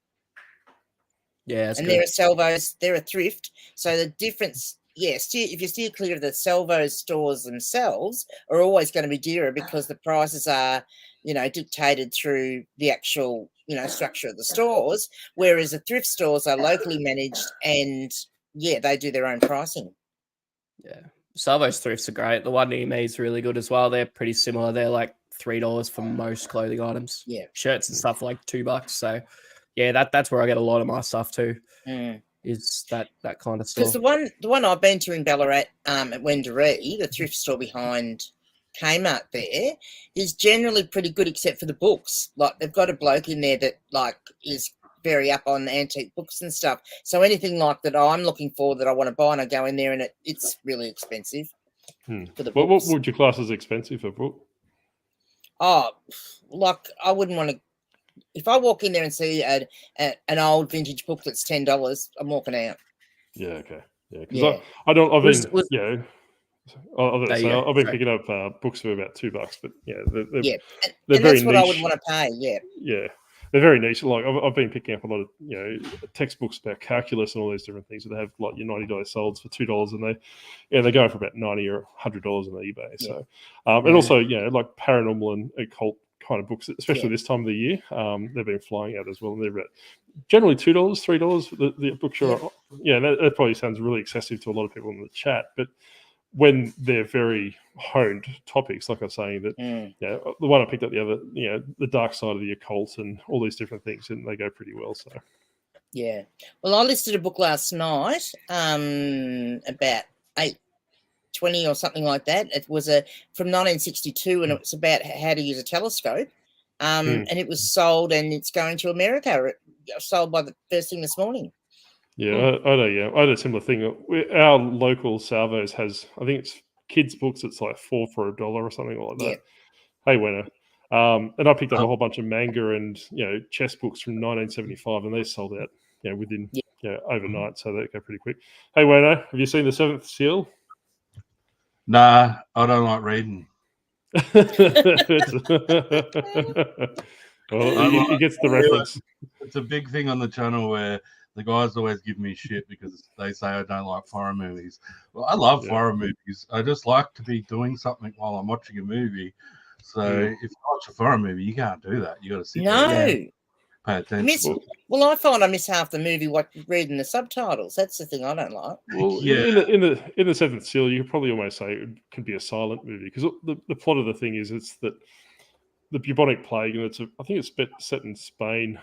Yeah, and they're a Salvo's, they're a Thrift. So the difference. Yes, if you steer clear of the Salvo's stores themselves, are always going to be dearer because the prices are, dictated through the actual, structure of the stores, whereas the thrift stores are locally managed and, they do their own pricing. Yeah, Salvo's thrifts are great. The one near me is really good as well. They're pretty similar. They're like $3 for most clothing items. Yeah, shirts and stuff like $2. So, that's where I get a lot of my stuff too. Is that kind of store. Because the one I've been to in Ballarat at Wendouree, the thrift store behind Kmart there, is generally pretty good except for the books. Like they've got a bloke in there that is very up on antique books and stuff. So anything like that I'm looking for that I want to buy, and I go in there and it's really expensive. For the books. What would you class as expensive for a book? Oh, like I wouldn't want to. If I walk in there and see an old vintage book that's $10, I'm walking out. Yeah, okay. Yeah, because I don't. I've been I've been picking up books for about $2, but they're and very that's what niche. I would want to pay. Yeah, they're very niche. Like I've been picking up a lot of textbooks about calculus and all these different things. So they have like your $90 solds for $2, and they go for about $90 or $100 on eBay. Yeah. So and also like paranormal and occult kind of books, especially this time of the year, they've been flying out as well, and they're generally $2, $3. The bookshop, that probably sounds really excessive to a lot of people in the chat, but when they're very honed topics, like I was saying, that the one I picked up the other, the dark side of the occult and all these different things, and they go pretty well. So well, I listed a book last night, about $8.20 or something like that. It was from 1962, and it was about how to use a telescope. And it was sold, and it's going to America. Sold by the first thing this morning. Yeah, I had a similar thing. Our local Salvo's has, I think it's kids' books. It's like $4 for $1 or something like that. Yeah. Hey, winner. And I picked up a whole bunch of manga and chess books from 1975, and they sold out within overnight, so that go pretty quick. Hey, Wayno, have you seen The Seventh Seal? Nah, I don't like reading. Well, he gets the reference. It's a big thing on the channel where the guys always give me shit because they say I don't like foreign movies. Well, I love foreign movies. I just like to be doing something while I'm watching a movie. So if you watch a foreign movie, you can't do that. You got to sit there and pay attention. Well, I find I miss half the movie reading the subtitles. That's the thing I don't like. Well, in the Seventh Seal, you could probably almost say it can be a silent movie because the plot of the thing is it's that the bubonic plague, and I think it's set in Spain.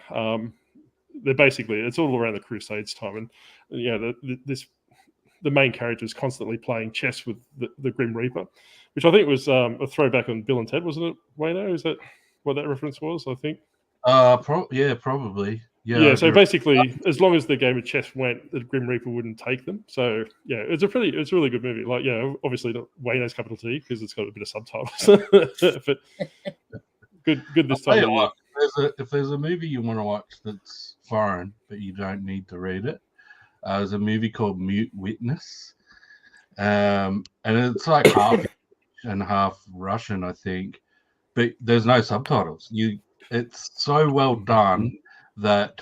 It's all around the Crusades time, and the main character is constantly playing chess with the Grim Reaper, which I think was a throwback on Bill and Ted, wasn't it, Wayno? Is that what that reference was? I think. Probably. Yeah. So basically, as long as the game of chess went, the Grim Reaper wouldn't take them. So it's a really good movie. Like, obviously not Wayno's capital T because it's got a bit of subtitles, but good this time of year. If there's a movie you want to watch that's foreign but you don't need to read it, there's a movie called Mute Witness, and it's like half and half Russian, I think, but there's no subtitles. It's so well done that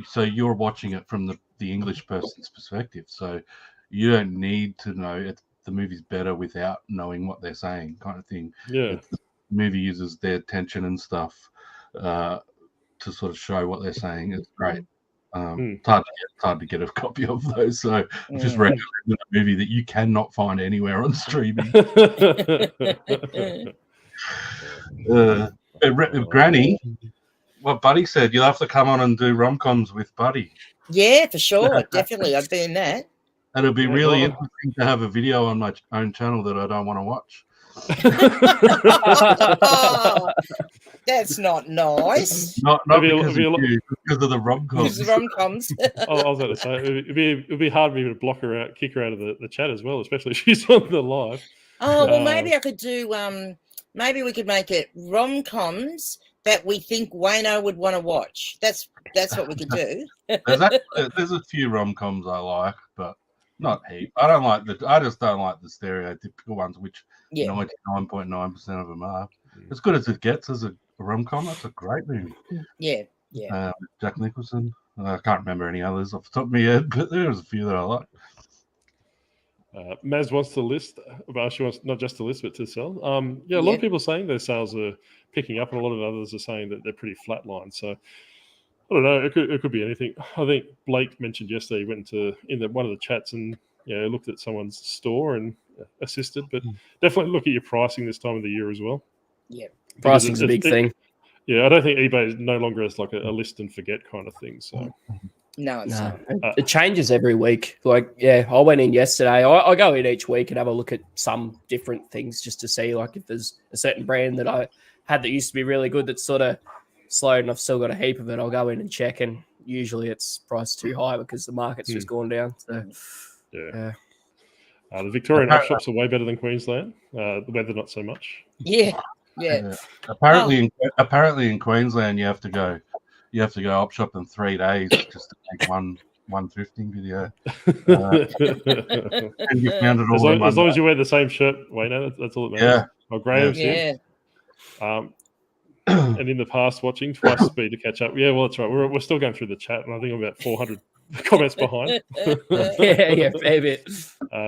so you're watching it from the English person's perspective, so you don't need to know the movie's better without knowing what they're saying, kind of thing. The movie uses their tension and stuff to sort of show what they're saying. It's great. It's hard to get a copy of those, so I'm just recommending a movie that you cannot find anywhere on streaming. Granny, what Buddy said, you'll have to come on and do rom-coms with Buddy. Yeah, for sure. Definitely. I'd be in that. And it'll be really interesting to have a video on my own channel that I don't want to watch. That's not nice. Not because of the rom-coms. Because of rom-coms. I was going to say it'd be hard for me to block her out, kick her out of the chat as well, especially if she's on the live. Oh well, maybe I could do. Maybe we could make it rom-coms that we think Wayno would want to watch. That's what we could do. There's a few rom-coms I like, but not heap. I just don't like the stereotypical ones, which 99.9% of them are. As good as it gets as a rom-com, that's a great movie. Yeah. Jack Nicholson. I can't remember any others off the top of my head, but there's a few that I like. Maz wants to list, but she wants not just to list, but to sell. A lot of people are saying their sales are picking up, and a lot of others are saying that they're pretty flatlined. So I don't know. It could be anything. I think Blake mentioned yesterday he went into one of the chats and looked at someone's store and assisted, but definitely look at your pricing this time of the year as well. Yeah, pricing's a big thing. Yeah, I don't think eBay is no longer as like a list and forget kind of thing. So. No, it's not. It changes every week. Like, I went in yesterday. I go in each week and have a look at some different things just to see, like, if there's a certain brand that I had that used to be really good that's sort of slowed and I've still got a heap of it. I'll go in and check, and usually it's priced too high because the market's just gone down. So, the Victorian op shops are way better than Queensland. The weather, not so much. Yeah. Apparently in Queensland, you have to go op shop in 3 days just to make one thrifting video. And you found it all as long as you wear the same shirt, Wayno, that's all that matters. Oh, Graham's here. And in the past, watching twice speed to catch up. Yeah, well, that's right. We're still going through the chat, and I think I'm about 400 comments behind. fair bit.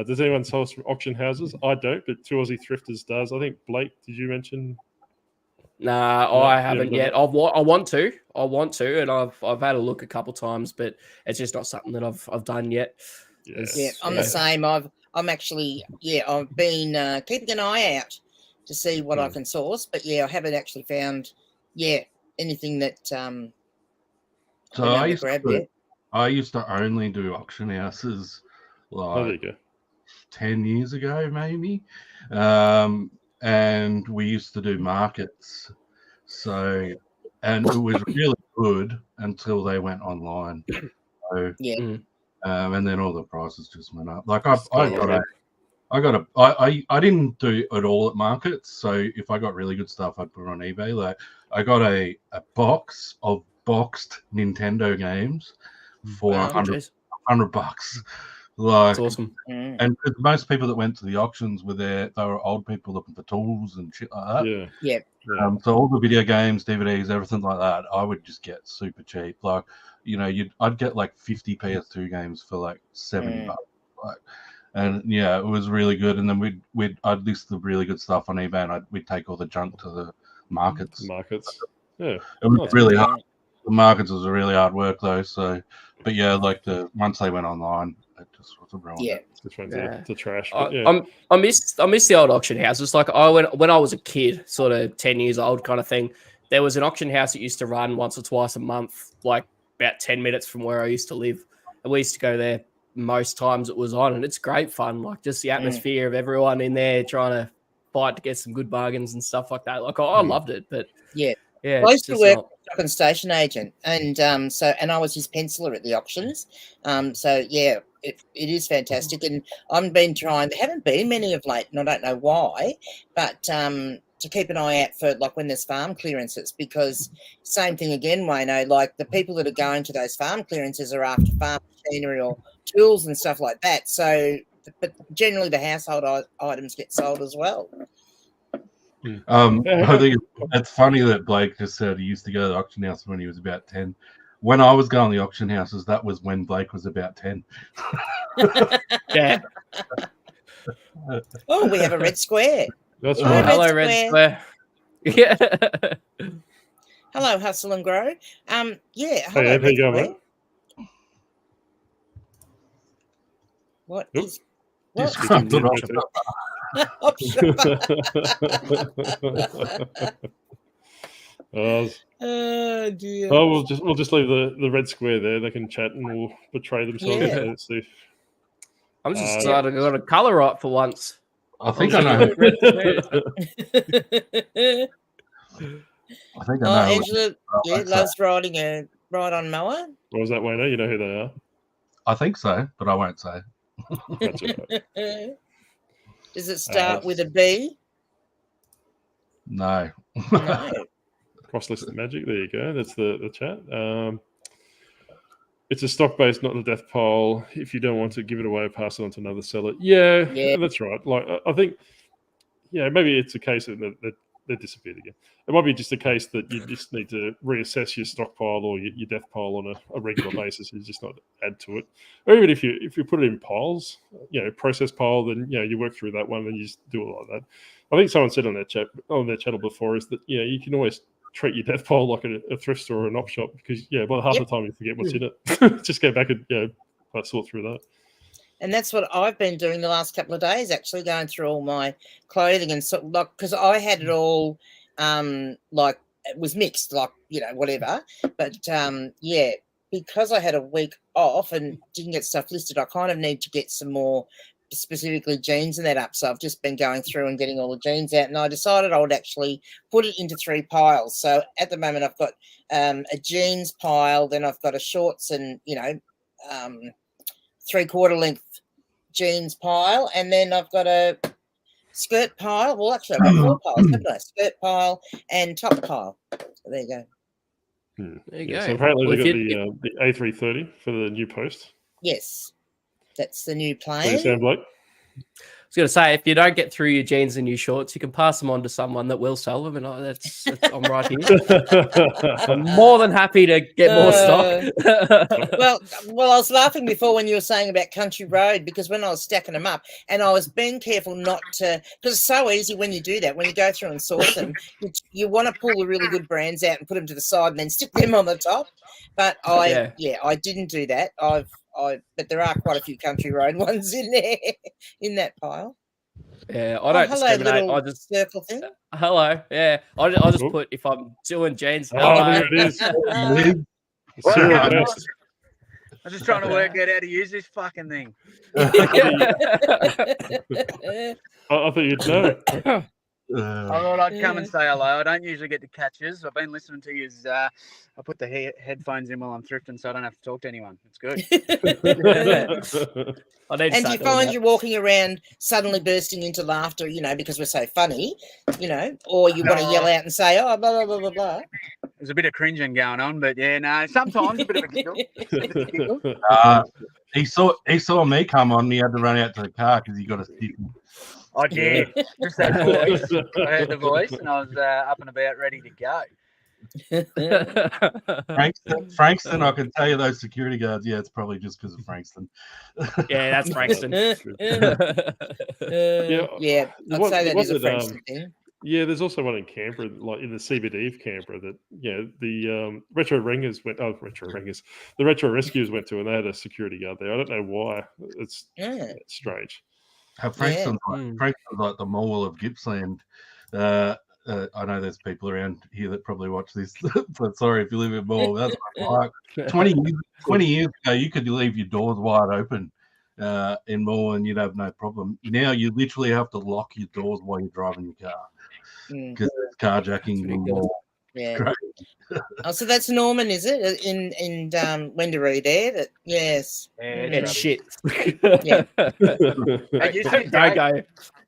Does anyone sell us from auction houses? I don't, but Two Aussie Thrifters does. I think Blake, did you mention? Nah, I haven't yet. I want to, and I've had a look a couple times, but it's just not something that I've done yet. Yeah, I'm the same. I've been keeping an eye out to see what I can source, but I haven't actually found anything that I used to only do auction houses like 10 years ago, maybe. And we used to do markets. And it was really good until they went online. So, and then all the prices just went up. Like I didn't do it all at markets. So if I got really good stuff, I'd put it on eBay. Like I got a box of boxed Nintendo games for Wow, $100. Like, that's awesome. and most people that went to the auctions were there. They were old people looking for tools and shit like that. Yeah. So all the video games, DVDs, everything like that, I would just get super cheap. Like, I'd get like 50 PS2 games for like $70. Like, and yeah, it was really good. And then I'd list the really good stuff on eBay, and we'd take all the junk to the markets. Yeah, it was really hard. The markets was a really hard work though. So, but yeah, like once they went online, it just wasn't real. Yeah, just went to trash. I miss the old auction houses. Like when I was a kid, sort of 10 years old kind of thing. There was an auction house that used to run once or twice a month, like about 10 minutes from where I used to live, and we used to go there most times it was on, and it's great fun. Like just the atmosphere of everyone in there trying to fight to get some good bargains and stuff like that. Like I loved it, but yeah. I used to work as a station agent, and I was his penciler at the auctions. So yeah, it is fantastic, and I've been trying. There haven't been many of late, and I don't know why, but to keep an eye out for like when there's farm clearances, because same thing again, Wayno. Like the people that are going to those farm clearances are after farm machinery or tools and stuff like that. So, but generally the household items get sold as well. I think it's funny that Blake just said he used to go to the auction house when he was about 10. When I was going to the auction houses, that was when Blake was about 10. Yeah. Oh, we have a red square. That's right. Hello, Red Square. Yeah. Hello, Hustle and Grow. Yeah. Hello, Hello, how you going, mate? What Nope. is what? Oh dear. Oh, we'll just leave the red square there. They can chat and we'll betray themselves. Yeah. Let's see. I'm just excited I got a colour right for once. I think I know. I think I know. Angela, loves riding a ride-on mower. What was that, Wayno? You know who they are? I think so, but I won't say. That's right. Does it start with a B? No. No. Cross-listed magic. There you go. That's the chat. It's a stock base, not a death pile. If you don't want to give it away, pass it on to another seller. Yeah, that's right. Like I think, maybe it's a case that they disappeared again. It might be just a case that you just need to reassess your stockpile or your death pile on a regular basis. You just not add to it. Or even if you put it in piles, process pile, then you work through that one and you just do it like that. I think someone said on their channel before is that you can always treat your death pile like a thrift store or an op shop because by half the time you forget what's in it. Just go back and sort through that. And that's what I've been doing the last couple of days, actually going through all my clothing and because I had it all it was mixed, whatever. But because I had a week off and didn't get stuff listed, I kind of need to get some more specifically jeans and that up. So I've just been going through and getting all the jeans out, and I decided I would actually put it into 3 piles. So at the moment I've got a jeans pile, then I've got a shorts and 3/4 length jeans pile, and then I've got a skirt pile. Well, actually I've got 4 piles, haven't I? Skirt pile and top pile. So there you go. There you go. So apparently they got the A330 for the new post. Yes. That's the new What do you plane. sound like? I was going to say, if you don't get through your jeans and your shorts, you can pass them on to someone that will sell them, and I'm right here. I'm more than happy to get more stock. well, I was laughing before when you were saying about Country Road, because when I was stacking them up, and I was being careful not to, because it's so easy when you do that, when you go through and sort them, you want to pull the really good brands out and put them to the side and then stick them on the top. But I didn't do that. But there are quite a few Country Road ones in there, in that pile. Yeah, I don't discriminate. I just circle thing. Hello. Yeah, I just put if I'm doing jeans. Hello. Oh, there it is. I'm just trying to work out how to use this fucking thing. I thought you'd know. I thought I'd come and say hello. I don't usually get to catch yous. I've been listening to yous. I put the headphones in while I'm thrifting, so I don't have to talk to anyone. It's good. I need to And do you start doing find that. you're walking around suddenly bursting into laughter, because we're so funny, or you want to yell out and say, oh, blah, blah, blah, blah, blah. There's a bit of cringing going on, but yeah, no, sometimes a bit of a giggle. He saw me come on. And he had to run out to the car because he got a stick. I did. Just that voice. I heard the voice, and I was up and about, ready to go. Frankston, I can tell you those security guards. Yeah, it's probably just because of Frankston. Yeah, that's Frankston. Yeah, I'd say that is a Frankston thing. Yeah, there's also one in Canberra, like in the CBD of Canberra, that the retro rescuers went to, and they had a security guard there. I don't know why. It's strange. Frankston's like the mole of Gippsland. I know there's people around here that probably watch this, but sorry if you live in Mole. That's like 20 years ago, you could leave your doors wide open in Mole and you'd have no problem. Now you literally have to lock your doors while you're driving your car because there's carjacking in Mole. Yeah. Oh, so that's Norman, is it? In Wendouree there? Yes. It's shit. Yeah. Don't go.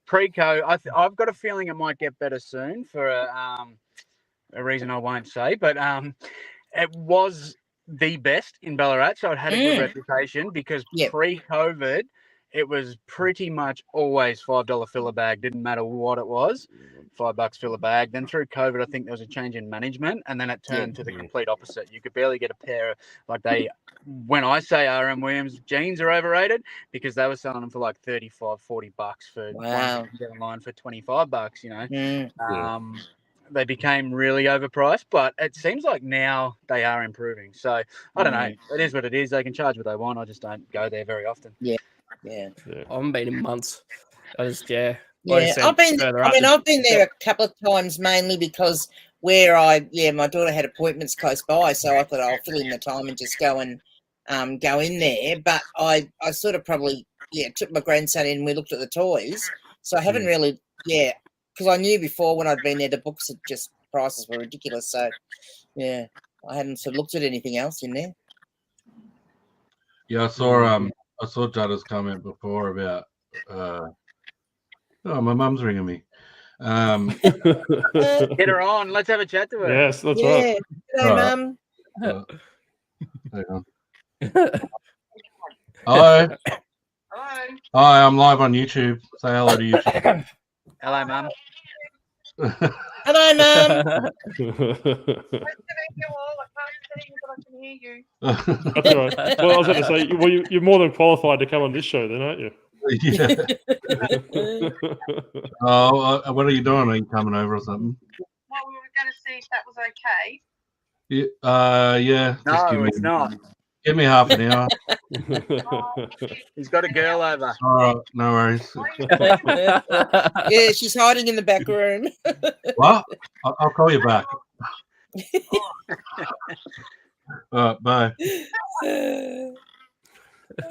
Pre-co, I've got a feeling it might get better soon for a reason I won't say, but it was the best in Ballarat, so it had a good reputation because pre-COVID, it was pretty much always $5 filler bag. Didn't matter what it was, $5 filler bag. Then through COVID, I think there was a change in management, and then it turned to the complete opposite. You could barely get a pair of when I say RM Williams jeans are overrated because they were selling them for like $35, $40 for one get online for $25. They became really overpriced, but it seems like now they are improving. So I don't know. It is what it is. They can charge what they want. I just don't go there very often. Yeah. I haven't been in months. I've been there a couple of times, mainly because where my daughter had appointments close by, so I thought I'll fill in the time and just go in there. But I sort of probably took my grandson in and we looked at the toys. So I haven't really because I knew before when I'd been there the books had just prices were ridiculous. So I hadn't sort of looked at anything else in there. Yeah, I saw Jada's comment before about my mum's ringing me. Get her on. Let's have a chat to her. Yes, that's right. Hello, Mum. Hang on. Hello. Hi, I'm live on YouTube. Say hello to YouTube. Hello, Mum. Hello, Mum. That's all right. Well, I was going to say, you're more than qualified to come on this show, then, aren't you? Yeah. What are you doing? Are you coming over or something? Well, we were going to see if that was okay. Yeah. No, it's not. Give me half an hour. He's got a girl over. All right, no worries. Yeah, she's hiding in the back room. What? I'll call you back. Bye.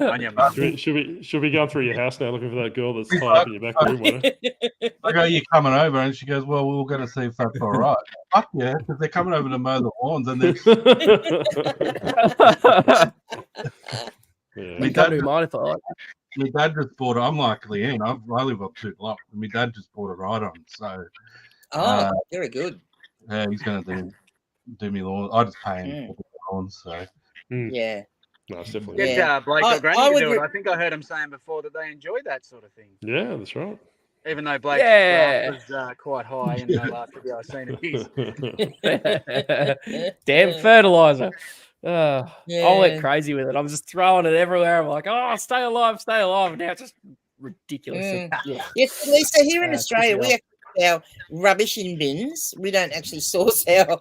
On your mum. Should we go through your house now looking for that girl that's tied up in your back room? I go, you coming over? And she goes, well, we were going to see if that's all right. Fuck yeah, because they're coming over to mow the lawns. And then My dad just bought it. I'm like Leanne. I live up 2 blocks. And my dad just bought a ride on. So, very good. Yeah, he's going to do me lawn. I just pay him for the lawns. So, yeah. No, it's definitely. Get Blake or Granny to do it. I think I heard him saying before that they enjoy that sort of thing. Yeah, that's right. Even though Blake's draft was quite high in the last video I've seen of his. Damn fertilizer. I went crazy with it. I'm just throwing it everywhere. I'm like, oh, stay alive. And now it's just ridiculous. Yes, Lisa, here in Australia, we actually our rubbish in bins. We don't actually source our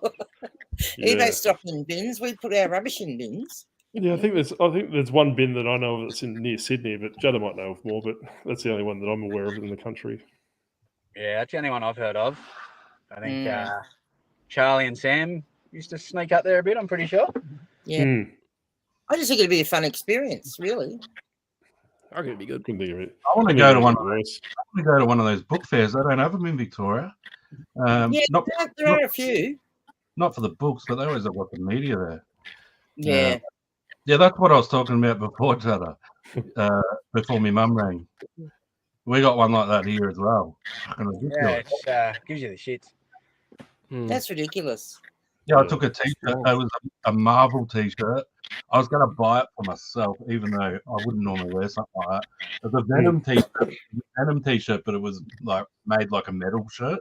eBay stock in bins. We put our rubbish in bins. Yeah, I think there's one bin that I know of that's near Sydney, but Jada might know of more, but that's the only one that I'm aware of in the country. Yeah, that's the only one I've heard of. I think Charlie and Sam used to sneak up there a bit, I'm pretty sure. Yeah. I just think it'd be a fun experience, really. I reckon it'd be good. Couldn't think of it. I want to Couldn't go think to of one. it worse. I want to go to one of those book fairs. They don't have them in Victoria. Yeah, Not there are a few. not for the books, but they always have got the media there. Yeah. Yeah, that's what I was talking about before, Cheddar. Before my mum rang. We got one like that here as well. Fucking ridiculous. Yeah, it gives you the shits. That's ridiculous. Yeah, I Yeah. took a t-shirt. It was a Marvel t-shirt. I was going to buy it for myself, even though I wouldn't normally wear something like that. It was a Venom t-shirt, but it was like made like a metal shirt.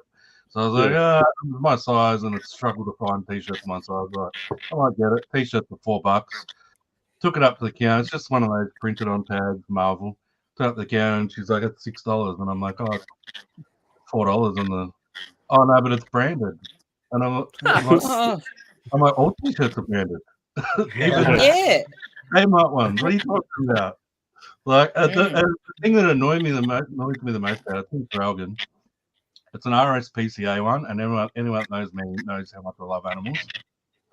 So I was like, it was my size, and it's struggled to find t-shirts my size. Like, I might get it. T-shirt for $4. Took it up to the counter. It's just one of those printed on tags, Marvel. Took it up to the counter, and she's like, it's $6. And I'm like, oh, it's $4 on the. Oh no, but it's branded. And I'm like, all t-shirts are branded. Even Yeah. Kmart ones. What are you talking about? Like the thing that annoys me the most about it, I think Railgun. It's an RSPCA one, and anyone that knows me knows how much I love animals.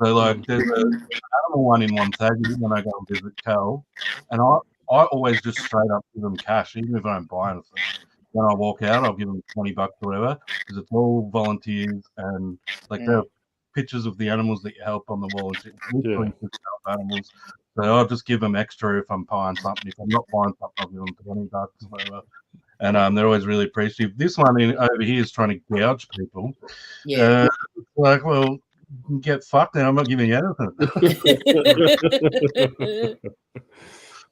So like, there's an animal one in Wonthaggi when I go and visit Cal, and I always just straight up give them cash, even if I don't buy anything. When I walk out, I'll give them $20 or whatever, because it's all volunteers and like there are pictures of the animals that you help on the wall and shit. Literally just help animals. So I'll just give them extra if I'm buying something. If I'm not buying something, I'll give them $20 or whatever. And they're always really appreciative. This one over here is trying to gouge people. Yeah. Like, well, get fucked now. I'm not giving you anything.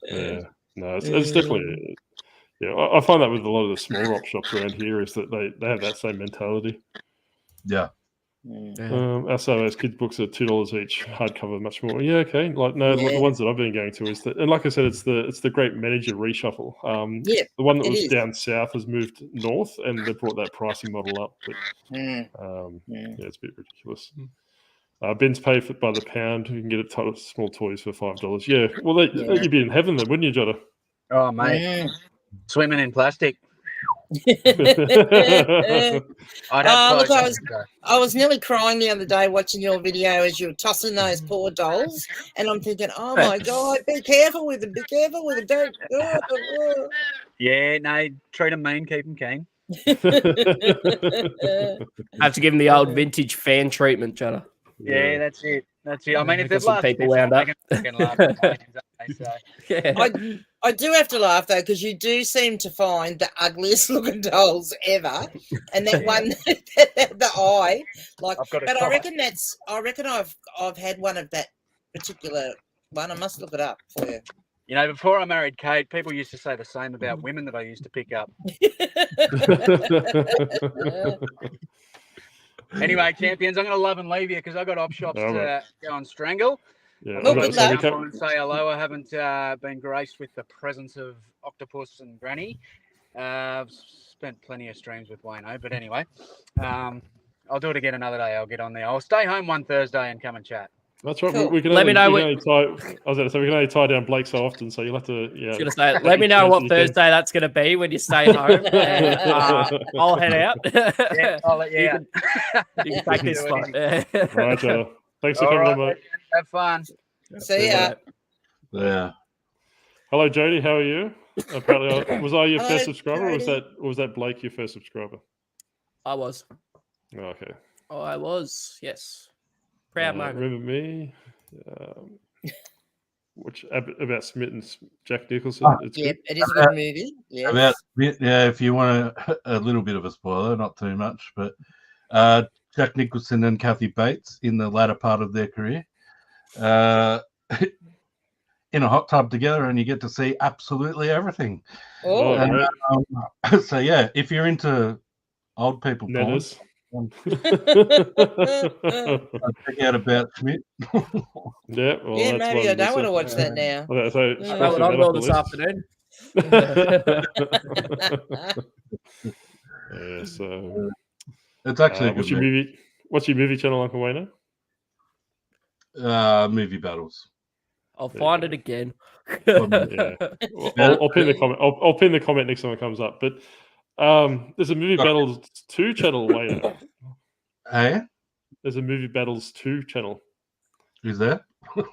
Yeah, no, it's definitely. Yeah, I find that with a lot of the small rock shops around here is that they have that same mentality. Yeah. Our So's kids books are $2 each, hardcover, much more. Yeah, okay. Like no, the ones that I've been going to is that, and like I said, it's the great manager reshuffle. The one that was down south has moved north, and they brought that pricing model up. But yeah, it's a bit ridiculous. Bins pay by the pound. You can get small toys for $5. Yeah, well, you'd be in heaven then, wouldn't you, Jota? Oh, mate. Swimming in plastic. I was nearly crying the other day watching your video as you were tossing those poor dolls, and I'm thinking, oh my god, be careful with them, don't. Yeah, no, treat them mean, keep them keen. I have to give them the old vintage fan treatment, Jota. Yeah, that's it. I mean, if there's some people wound up. I do have to laugh though, because you do seem to find the ugliest looking dolls ever, and that one, the eye, like. But I reckon I've had one of that particular one. I must look it up for you. You know, before I married Kate, people used to say the same about women that I used to pick up. Anyway, champions, I'm going to love and leave you because I've got op shops to go and strangle. Yeah, I'm going to come and say hello. I haven't been graced with the presence of Octopus and Granny. I've spent plenty of streams with Wayno, but anyway, I'll do it again another day. I'll get on there. I'll stay home one Thursday and come and chat. That's right. Cool. We can let me know. We can only tie down Blake so often, so you'll have to. Yeah. I was going to say, let me know what Thursday that's going to be when you stay home. And, I'll head out. Yeah, I'll let you out. You can take this spot. Right, thanks for coming on, mate. Have fun. See ya. Yeah. Hello, Jody. How are you? Apparently, was I your first subscriber, Jody. or was that Blake your first subscriber? I was. Oh, okay. I was. Yes. Proud moment. Remember me? Which about Smith and Jack Nicholson? It's Yep, good. it is a good movie. Yes. If you want a little bit of a spoiler, not too much, but Jack Nicholson and Kathy Bates in the latter part of their career, in a hot tub together, and you get to see absolutely everything. Oh, And, so yeah, if you're into old people porn, check out about Schmidt. Yeah, well, yeah, maybe I don't want to watch that now. I know what I'm doing this afternoon. Yeah, so It's actually a what's good your movie channel, Uncle Wayno? Movie battles. I'll find it again. Yeah. I'll pin the comment. I'll pin the comment next time it comes up. But there's a movie battles 2 channel, Wayno. Hey, There's a movie battles 2 channel. Who's there?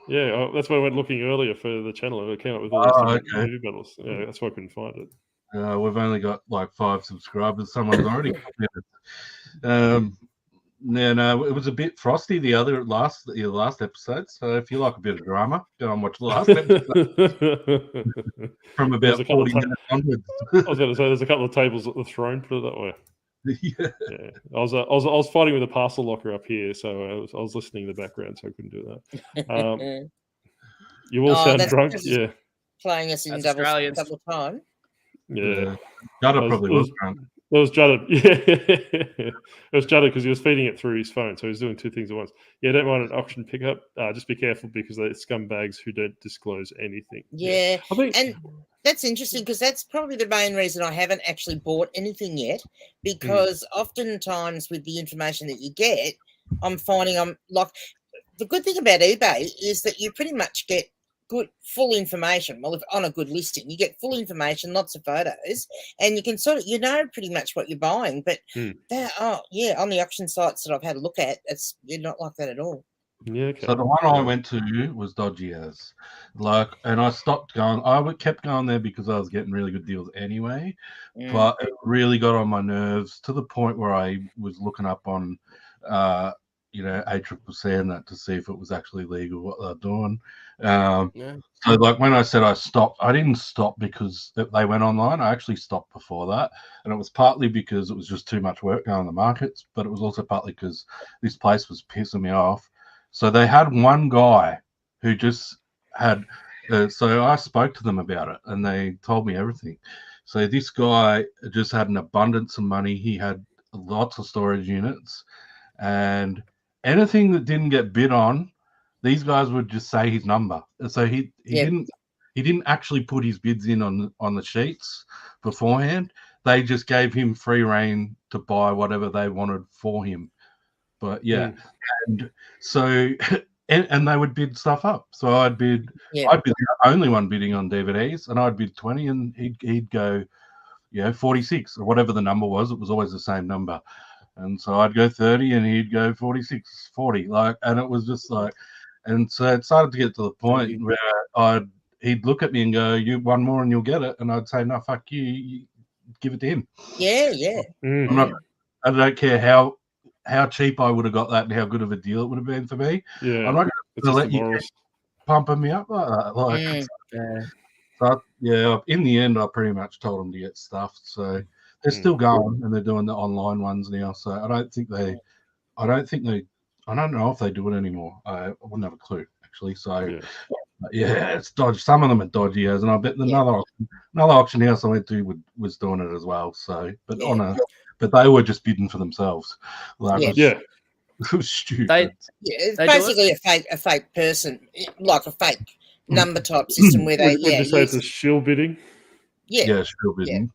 Yeah, that's why I went looking earlier for the channel, and it came up with all these different okay. movie battles. Yeah, that's why I couldn't find it. We've only got like 5 subscribers. Someone's already commented. Yeah, no, it was a bit frosty the last episode. So if you like a bit of drama, go and watch the last episode from There's about a couple 40 minutes onwards. I was going to say there's a couple of tables at the throne. Put it that way. Yeah. Yeah, I was fighting with a parcel locker up here, so I was listening in the background, so I couldn't do that. You all sound that's drunk. because he's Yeah, playing us in That's double Australians. time. yeah. Jada probably was drunk. It was Jada. Yeah, it was Jada because he was feeding it through his phone, so he was doing two things at once. Yeah, don't mind an auction pickup. Just be careful because they're scumbags who don't disclose anything. Yeah. I think, And that's interesting because that's probably the main reason I haven't actually bought anything yet, because oftentimes with the information that you get, I'm finding I'm like, the good thing about eBay is that you pretty much get good full information. Well, if on a good listing, you get full information, lots of photos, and you can sort of, pretty much what you're buying. But on the auction sites that I've had a look at, you're not like that at all. yeah. Okay. So the one I went to was dodgy as, and I stopped going. Kept going there because I was getting really good deals anyway, but it really got on my nerves to the point where I was looking up on, ACCC and that to see if it was actually legal what they're doing. So like when I said I stopped, I didn't stop because they went online. I actually stopped before that, and it was partly because it was just too much work going on the markets, but it was also partly because this place was pissing me off. So they had one guy who just had, so I spoke to them about it and they told me everything. So this guy just had an abundance of money. He had lots of storage units, and anything that didn't get bid on, these guys would just say his number. So he didn't actually put his bids in on the sheets beforehand. They just gave him free reign to buy whatever they wanted for him. But and so and they would bid stuff up. So I'd bid the only one bidding on DVDs, and I'd bid 20, and he'd go 46 or whatever the number was. It was always the same number. And so I'd go 30 and he'd go 46, 40, and it was just and so it started to get to the point where he'd look at me and go, "You one more and you'll get it," and I'd say, "No, fuck you give it to him." I don't care how cheap I would have got that and how good of a deal it would have been for me. Yeah, I'm not going to let you keep pumping me up like that. So in the end, I pretty much told them to get stuffed. So they're still going and they're doing the online ones now. So I don't know if they do it anymore. I wouldn't have a clue actually. So it's dodgy. Some of them are dodgy as, and I bet another auction house I went to was doing it as well. So, but they were just bidding for themselves. It was stupid. It's basically a fake person, like a fake number type system where they. Would you say it's a shill bidding? Yeah, shill bidding.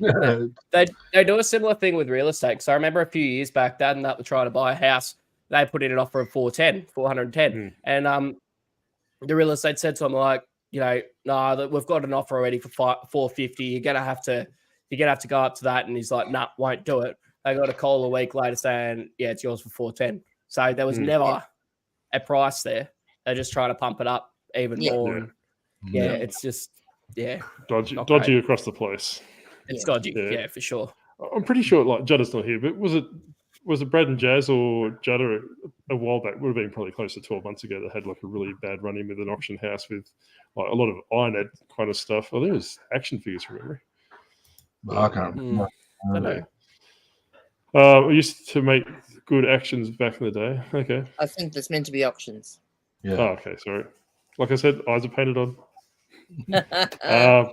They do a similar thing with real estate. So I remember a few years back, Dad and that were trying to buy a house. They put in an offer of 410, and the real estate said to him like, no, we've got an offer already for 450. You're gonna have to go up to that, and he's like, nah, won't do it. They got a call a week later saying, yeah, it's yours for 410. So there was never a price there. They're just trying to pump it up even more. It's just dodgy across the place. It's dodgy, for sure. I'm pretty sure like Judda's not here, but was it Brad and Jazz or Judda a while back? Would have been probably close to 12 months ago. That had like a really bad run in with an auction house with like a lot of iron kind of stuff. I think it was action figures from memory. I can't remember. I know. We used to make good actions back in the day. Okay. I think there's meant to be auctions. Yeah. Oh, okay. Sorry. Like I said, eyes are painted on. I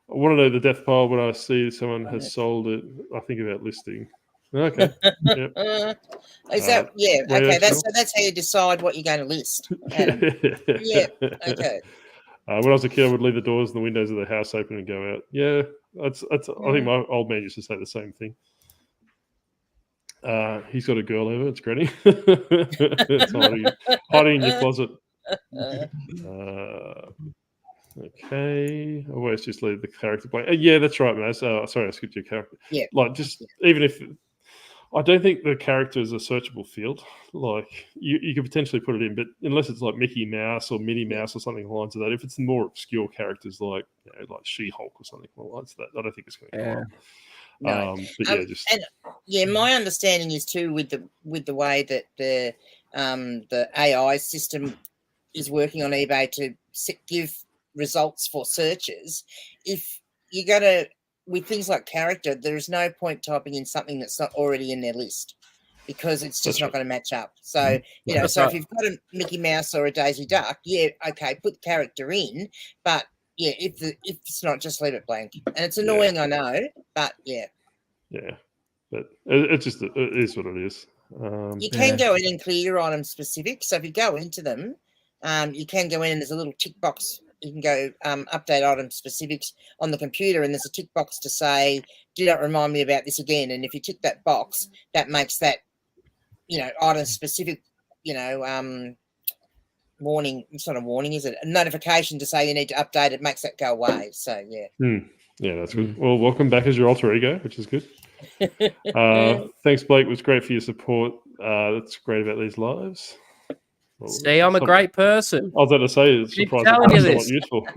want to know the death pile when I see someone has sold it. I think about listing. Okay. Yep. Is that okay? That's how you decide what you're going to list. Yeah. Okay. When I was a kid, I would leave the doors and the windows of the house open and go out. Yeah, that's. I think my old man used to say the same thing. He's got a girl over. It's Granny. It's hiding in your closet. Okay. I always just leave the character blank. Yeah, that's right, man. Sorry, I skipped your character. Yeah. Like just even if I don't think the character is a searchable field. Like you could potentially put it in, but unless it's like Mickey Mouse or Minnie Mouse or something along the lines of that, if it's more obscure characters like like She-Hulk or something along the lines of that, I don't think it's going to come up. No. But yeah, just and my understanding is too with the way that the AI system is working on eBay to give results for searches. If you're going to with things like character, there is no point typing in something that's not already in their list because it's just not going to match up. So, so if you've got a Mickey Mouse or a Daisy Duck, okay, put the character in, but if it's not, just leave it blank. And it's annoying, I know, but but it is what it is. You can go in and clear your item specifics. So if you go into them, you can go in and there's a little tick box. You can go update item specifics on the computer, and there's a tick box to say, do not remind me about this again. And if you tick that box, that makes that, item specific, warning. It's not a warning, is it? A notification to say you need to update it makes that go away. So, yeah, that's good. Well, welcome back as your alter ego, which is good. Thanks, Blake. It was great for your support. That's great about these lives. Well, see, I'm a great person. I was about to say, it's surprisingly useful.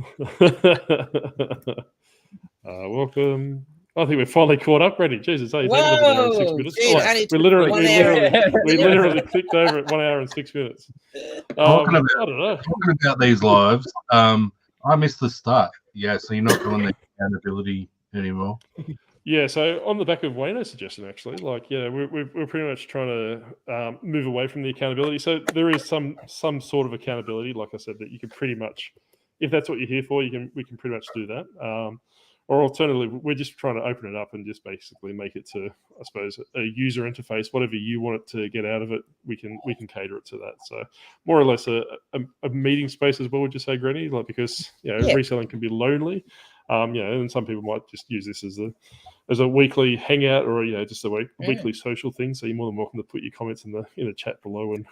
Welcome. I think we're finally caught up, Randy. Jesus, hey, it's only 1 hour and 6 minutes. Dude, we literally clicked over at 1 hour and 6 minutes. Talking about these lives, I missed the start. Yeah, so you're not doing the accountability anymore. Yeah, so on the back of Wayno's suggestion, actually, we're pretty much trying to move away from the accountability. So there is some sort of accountability, like I said, that you can pretty much, if that's what you're here for, we can pretty much do that. Or alternatively, we're just trying to open it up and just basically make it to, I suppose, a user interface. Whatever you want it to get out of it, we can cater it to that. So more or less a meeting space as well. Would you say, Granny? Because reselling can be lonely. And some people might just use this as a weekly hangout or just a weekly social thing. So you're more than welcome to put your comments in the chat below and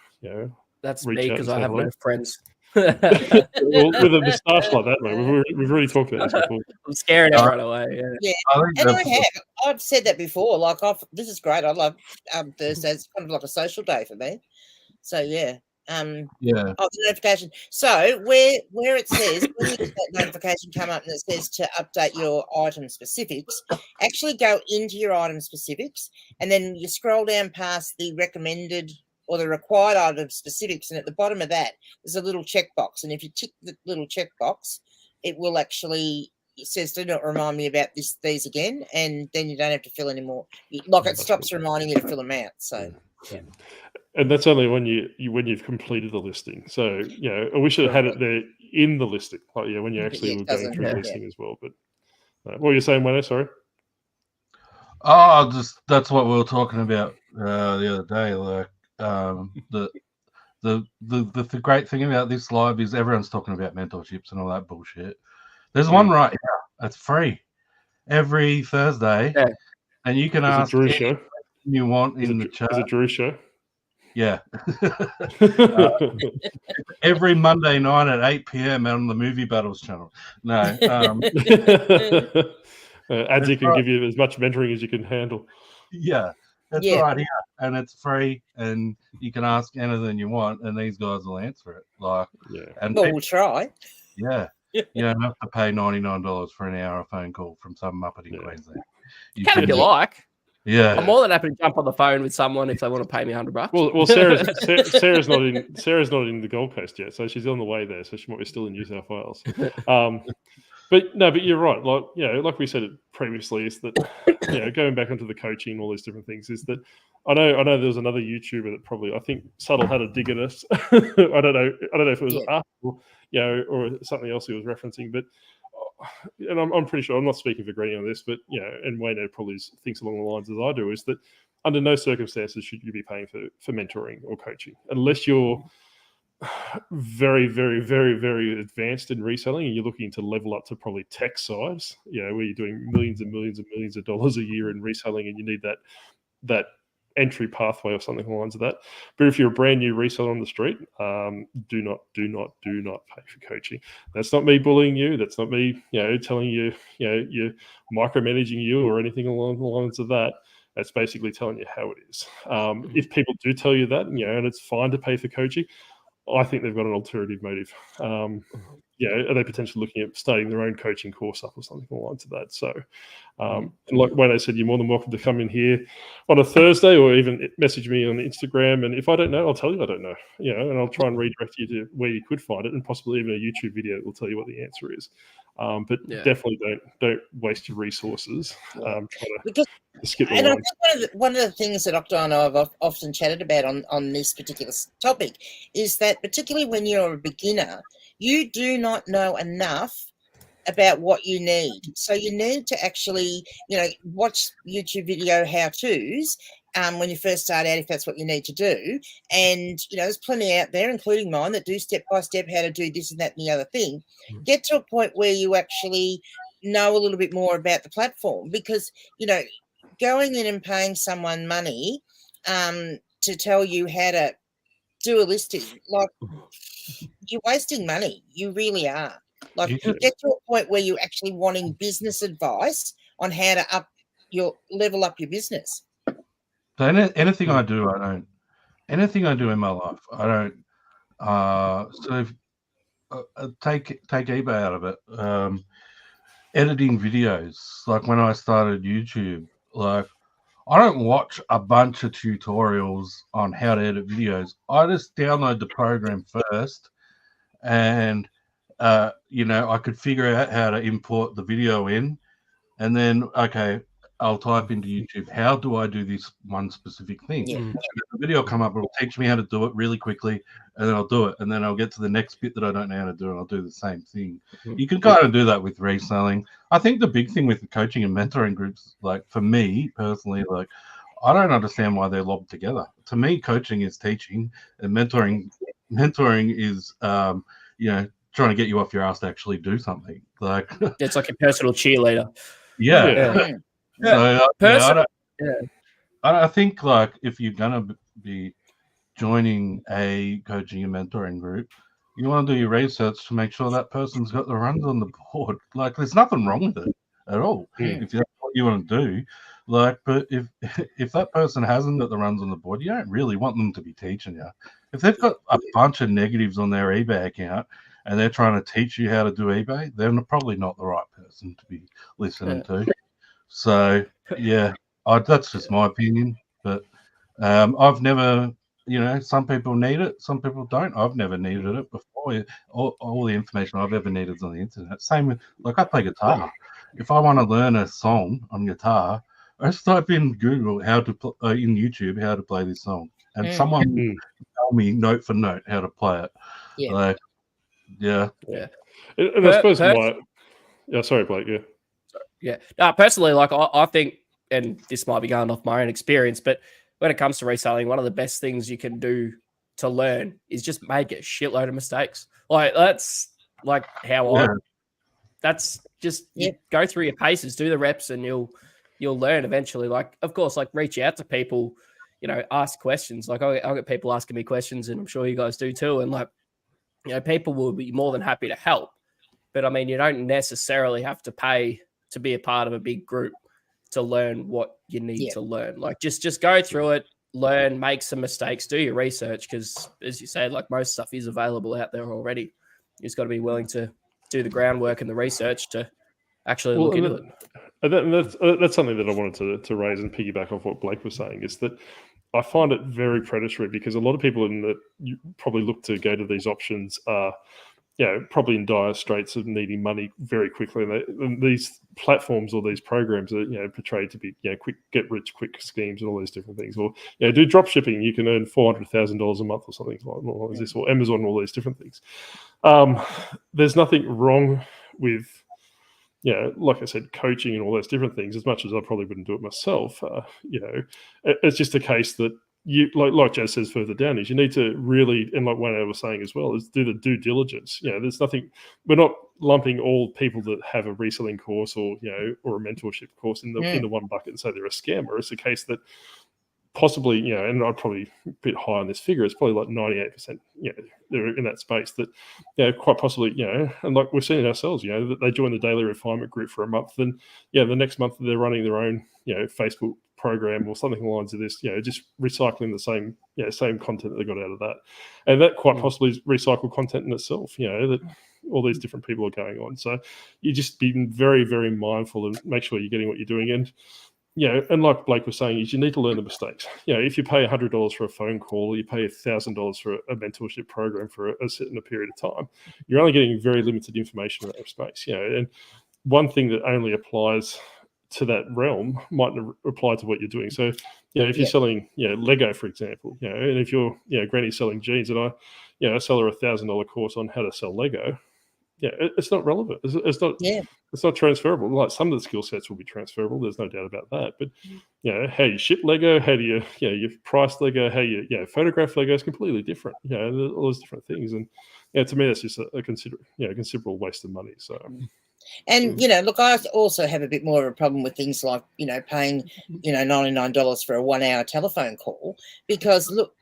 that's me because I have no friends. Well, with a moustache like that, mate, we've already talked about this before. I'm scaring everyone away. Yeah, and I've said that before. Like, this is great. I love Thursdays. It's kind of like a social day for me. So Oh, the notification. So where it says when you get that notification come up and it says to update your item specifics, actually go into your item specifics and then you scroll down past the recommended or the required item specifics, and at the bottom of that there's a little checkbox. And if you tick the little checkbox, it will actually it says do not remind me about these again, and then you don't have to fill anymore. It stops reminding you to fill them out. So And that's only when you've completed the listing. So we should have had it there in the listing. When you actually were going through the listing as well. But what were you saying, Wayno? Sorry. Oh, that's what we were talking about the other day. Like the great thing about this live is everyone's talking about mentorships and all that bullshit. There's one right here. It's free every Thursday, and you can ask anything you want in the chat. Is it Drew's show? Yeah. Every Monday night at 8 p.m. on the Movie Battles channel. No. Adzi can give you as much mentoring as you can handle. Yeah. That's right here. And it's free, and you can ask anything you want, and these guys will answer it. And we'll try. Yeah. You don't have to pay $99 for an hour phone call from some Muppet in Queensland. You can if you like. Yeah, I'm more than happy to jump on the phone with someone if they want to pay me $100. Well, Sarah's not in the Gold Coast yet, so she's on the way there. So she might be still in New South Wales. But you're right. Like we said previously, is that going back onto the coaching and all these different things is that I know there was another YouTuber that probably I think Subtle had a dig at us. I don't know if it was us or something else he was referencing, but. And I'm pretty sure I'm not speaking for Granny on this, but and Wayno probably thinks along the lines as I do, is that under no circumstances should you be paying for mentoring or coaching unless you're very, very, very, very advanced in reselling and you're looking to level up to probably tech size, where you're doing millions and millions and millions of dollars a year in reselling and you need that entry pathway or something along the lines of that. But if you're a brand new reseller on the street, do not pay for coaching. That's not me bullying you. That's not me, telling you, you're micromanaging you or anything along the lines of that. It's basically telling you how it is. If people do tell you that, and it's fine to pay for coaching, I think they've got an alternative motive. Are they potentially looking at starting their own coaching course up or something along to that? So, and like Wayno said, you're more than welcome to come in here on a Thursday or even message me on Instagram. And if I don't know, I'll tell you I don't know, and I'll try and redirect you to where you could find it, and possibly even a YouTube video that will tell you what the answer is. But definitely don't waste your resources trying to skip the line. And I think one of the things that Octo and I have often chatted about on this particular topic is that, particularly when you're a beginner, you do not know enough about what you need. So you need to actually, watch YouTube video how-tos when you first start out, if that's what you need to do. And, there's plenty out there, including mine, that do step-by-step how to do this and that and the other thing. Get to a point where you actually know a little bit more about the platform, because, going in and paying someone money to tell you how to do a listing, like, you're wasting money. You really are. Like, get to a point where you're actually wanting business advice on how to level up your business. So anything I do in my life, I don't take eBay out of it. Editing videos, like when I started YouTube, like I don't watch a bunch of tutorials on how to edit videos. I just download the program first, and I could figure out how to import the video in, and then I'll type into YouTube, how do I do this one specific thing? The video will come up, it'll teach me how to do it really quickly, and then I'll do it, and then I'll get to the next bit that I don't know how to do, and I'll do the same thing. You can kind of do that with reselling. I think the big thing with the coaching and mentoring groups, like for me personally, like I don't understand why they're lobbed together. To me, coaching is teaching, and mentoring is trying to get you off your ass to actually do something. Like it's like a personal cheerleader. I think, like, if you're gonna be joining a coaching and mentoring group, you want to do your research to make sure that person's got the runs on the board. Like, there's nothing wrong with it at all if that's what you want to do. Like, but if that person hasn't got the runs on the board, you don't really want them to be teaching you. If they've got a bunch of negatives on their eBay account and they're trying to teach you how to do eBay, they're probably not the right person to be listening to. So, that's just my opinion. But I've never, some people need it, some people don't. I've never needed it before. All the information I've ever needed is on the internet. Same with, like, I play guitar. If I want to learn a song on guitar, I just type in Google in YouTube how to play this song, and someone will tell me note for note how to play it. And I suppose sorry, Blake. Personally, like I think, and this might be going off my own experience, but when it comes to reselling, one of the best things you can do to learn is just make a shitload of mistakes. Like that's like how that's just you go through your paces, do the reps, and you'll learn eventually. Like, of course, like reach out to people, ask questions. Like I get people asking me questions, and I'm sure you guys do too. And like, people will be more than happy to help. But I mean, you don't necessarily have to pay to be a part of a big group to learn what you need to learn. Like just go through it, learn, make some mistakes, do your research, because as you say, like most stuff is available out there already. You just got to be willing to do the groundwork and the research to actually look into it. And that's something that I wanted to raise and piggyback off what Blake was saying, is that I find it very predatory, because a lot of people you probably look to go to these options are probably in dire straits of needing money very quickly. And these platforms or these programs are, portrayed to be, quick, get rich quick schemes and all these different things. Or, do drop shipping, you can earn $400,000 a month or something like this, or Amazon and all these different things. There's nothing wrong with, like I said, coaching and all those different things, as much as I probably wouldn't do it myself. It's just a case that you, like Jazz says further down, is you need to really, and like Wayno was saying as well, is do the due diligence. There's nothing, we're not lumping all people that have a reselling course or or a mentorship course in the one bucket and say they're a scammer. It's a case that possibly, and I'd probably a bit high on this figure, it's probably like 98%, they're in that space that, quite possibly, and like we've seen it ourselves, that they join the daily refinement group for a month, and the next month they're running their own, Facebook program or something along lines of this, just recycling the same content that they got out of that. And that quite possibly is recycled content in itself, that all these different people are going on. So you just be very, very mindful and make sure you're getting what you're doing. And and like Blake was saying, is you need to learn the mistakes. If you pay $100 for a phone call, or you pay $1,000 for a mentorship program for a certain period of time, you're only getting very limited information in that space. And one thing that only applies to that realm might not apply to what you're doing. So, if you're selling, Lego, for example, and if you're, Granny selling jeans, and I sell her a $1,000 course on how to sell Lego, it's not relevant. It's not. It's not transferable. Like some of the skill sets will be transferable. There's no doubt about that. But how you ship Lego, how do you price Lego, how you photograph Lego is completely different. All those different things. And to me, that's just a considerable waste of money. So. And look, I also have a bit more of a problem with things like paying $99 for a 1 hour telephone call, because look,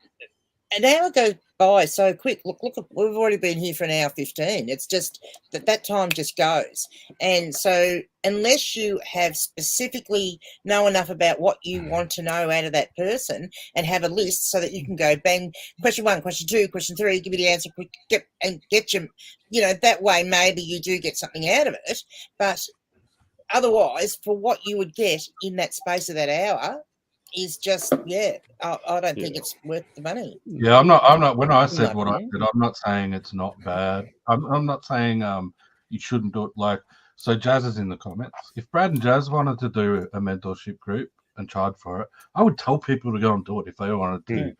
an hour goes by so quick. Look, we've already been here for an hour 15. It's just that time just goes. And so unless you have specifically know enough about what you want to know out of that person and have a list so that you can go bang, question 1, question 2, question 3, give me the answer quick, get you, that way maybe you do get something out of it. But otherwise, for what you would get in that space of that hour, is just I don't think it's worth the money. I'm not. When I said what I said, I'm not saying it's not bad. I'm not saying you shouldn't do it. Like, so Jazz is in the comments. If Brad and Jazz wanted to do a mentorship group and charge for it, I would tell people to go and do it if they wanted to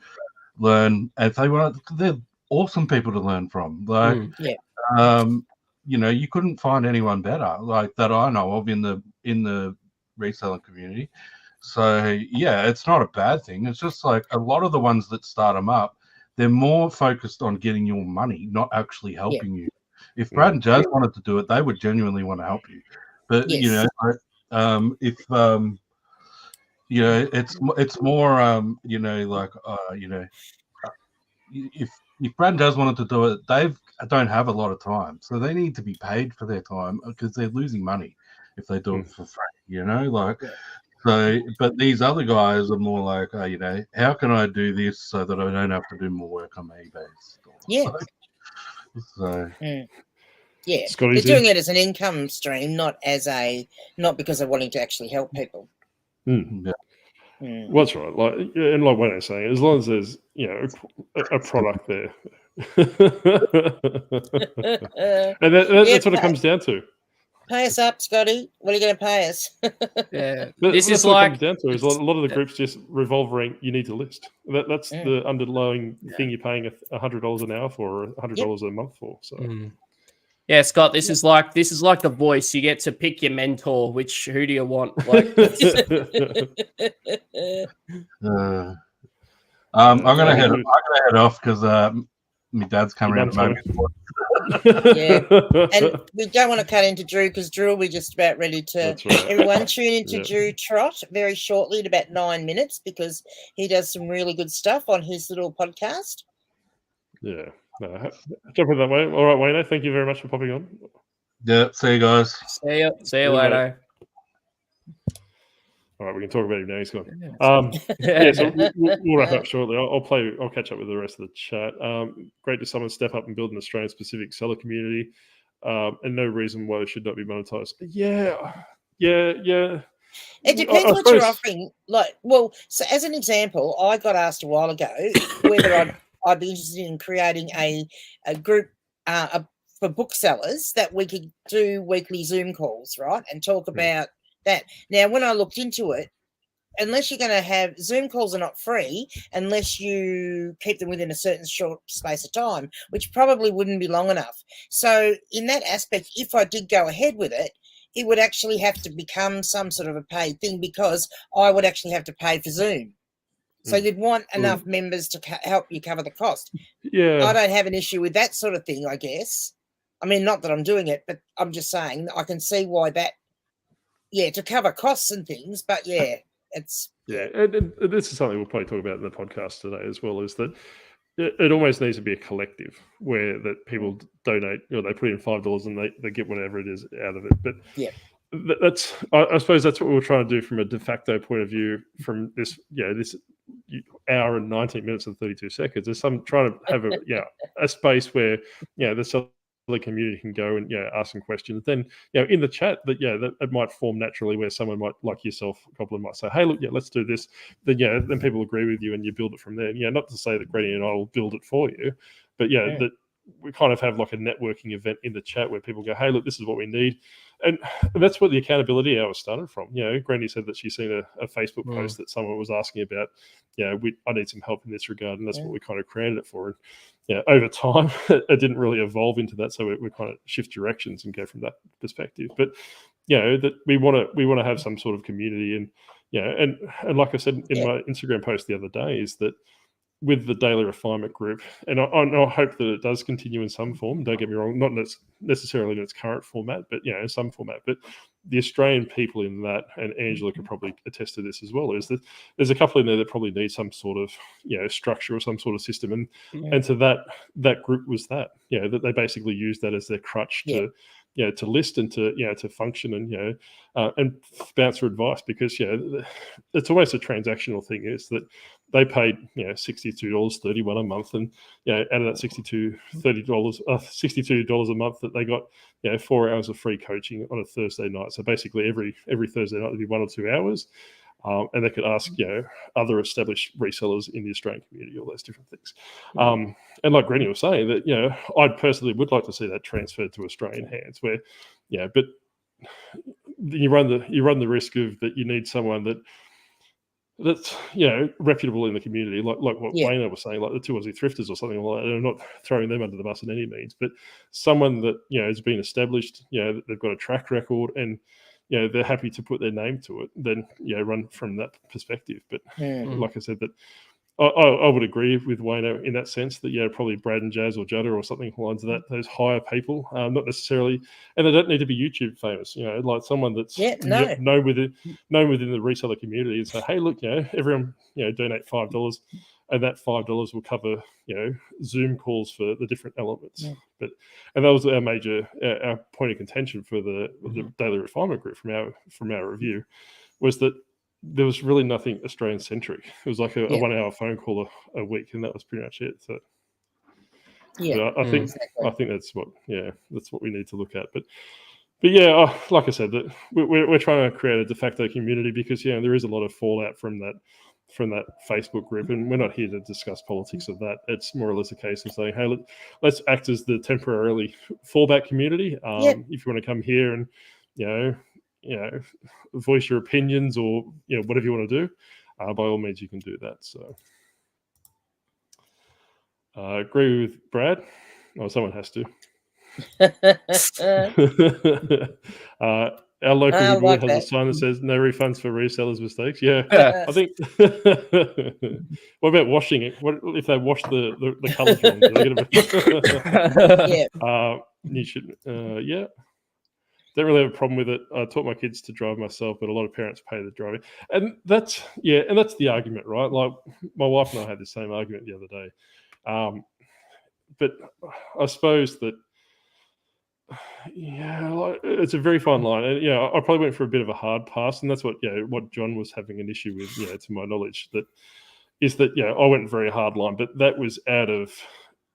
learn. If they wanted, they're awesome people to learn from. Like, you couldn't find anyone better like that I know of in the reselling community. So it's not a bad thing. It's just like a lot of the ones that start them up, they're more focused on getting your money, not actually helping you. If Brad and Jazz wanted to do it, they would genuinely want to help you. But it's more if Brad and Jazz wanted to do it, they don't have a lot of time, so they need to be paid for their time because they're losing money if they do it for free. So, but these other guys are more like, how can I do this so that I don't have to do more work on my eBay store? They're doing it as an income stream, not because they're wanting to actually help people. Well, that's right. Like Wayno's saying, as long as there's a product there, and that's what it comes down to. Pay us up, Scotty. What are you going to pay us? This is what like it comes down to. Is a lot of the groups just revolve around you need to list. That's the underlying thing you're paying $100 an hour for, or $100 a month for. So. Yeah, Scott, this is like The Voice. You get to pick your mentor. Who do you want? Like, I'm gonna head off because my dad's coming around the moment. And we don't want to cut into Drew because Drew will be just about ready to. Everyone tune into Drew Trot very shortly in about 9 minutes because he does some really good stuff on his little podcast. Yeah. No, jump in that way. All right, Wayno, thank you very much for popping on. Yeah, see you guys. See you Wayno. All right, we can talk about him now. He's gone. So we'll wrap up shortly. I'll catch up with the rest of the chat. Great to someone step up and build an Australian-specific seller community, and no reason why it should not be monetized. Yeah. It depends what you're offering. So as an example, I got asked a while ago whether I'd be interested in creating a group for booksellers that we could do weekly Zoom calls, right, and talk about that. Now, when I looked into it, unless you're going to have Zoom calls are not free unless you keep them within a certain short space of time, which probably wouldn't be long enough. So in that aspect, if I did go ahead with it, it would actually have to become some sort of a paid thing because I would actually have to pay for Zoom. So you'd want enough members to help you cover the cost. Yeah. I don't have an issue with that sort of thing, I guess. I mean, not that I'm doing it, but I'm just saying I can see why that, to cover costs and things. But, it's... Yeah, and this is something we'll probably talk about in the podcast today as well, is that it almost needs to be a collective where that people donate, they put in $5 and they get whatever it is out of it. But that's I suppose that's what we're trying to do from a de facto point of view. From this, this hour and 19 minutes and 32 seconds. There's some trying to have a space where the seller community can go and ask some questions. Then in the chat that it might form naturally where someone might, like yourself, Goblin, might say, hey, look, let's do this. Then people agree with you and you build it from there. Not to say that Granny and I will build it for you, but that we kind of have like a networking event in the chat where people go, hey, look, this is what we need. And that's what the accountability hour started from. Granny said that she's seen a Facebook post that someone was asking about, I need some help in this regard. And that's what we kind of created it for. And over time, it didn't really evolve into that. So we kind of shift directions and go from that perspective. But, that we want to have some sort of community. And, and like I said in my Instagram post the other day is that, with the daily refinement group, and I hope that it does continue in some form. Don't get me wrong, not necessarily in its current format, but in some format. But the Australian people in that, and Angela could probably attest to this as well, is that there's a couple in there that probably need some sort of structure or some sort of system, and to that group was that that they basically used that as their crutch to list and to function and bounce for advice, because it's always a transactional thing. Is that they paid $62.31 a month, and out of that $62 a month that they got 4 hours of free coaching on a Thursday night. So basically every Thursday night there'd be 1 or 2 hours, and they could ask other established resellers in the Australian community all those different things. And like Granny was saying, that I personally would like to see that transferred to Australian hands, where but you run the risk of that you need someone that's reputable in the community, like what Wayno was saying, like the two Aussie thrifters or something like that. I'm not throwing them under the bus in any means, but someone that has been established, that they've got a track record, and they're happy to put their name to it, then run from that perspective. But like I said, that I would agree with Wayno in that sense that probably Brad and Jazz or Judder or something along that, those higher people, not necessarily, and they don't need to be YouTube famous, like someone that's known within the reseller community, and say, hey, look, everyone donate $5, and that $5 will cover Zoom calls for the different elements. And that was our major our point of contention for the daily refinement group from our review, was that there was really nothing Australian centric. It was like a 1 hour phone call a week, and that was pretty much it. So I think that's what we need to look at. But like I said, that we're trying to create a de facto community, because there is a lot of fallout from that Facebook group, and we're not here to discuss politics of that. It's more or less a case of saying, hey, look, let's act as the temporarily fallback community. If you want to come here and voice your opinions or whatever you want to do, by all means you can do that. So agree with Brad. Someone has to. Our local Woodward has a sign that says no refunds for resellers' mistakes. I think. What about washing it? What if they wash the colours wrong? You should. Don't really have a problem with it. I taught my kids to drive myself, but a lot of parents pay the driving, and that's the argument, right? Like my wife and I had the same argument the other day, but I suppose that it's a very fine line, and I probably went for a bit of a hard pass, and that's what John was having an issue with, to my knowledge, that I went very hard line, but that was out of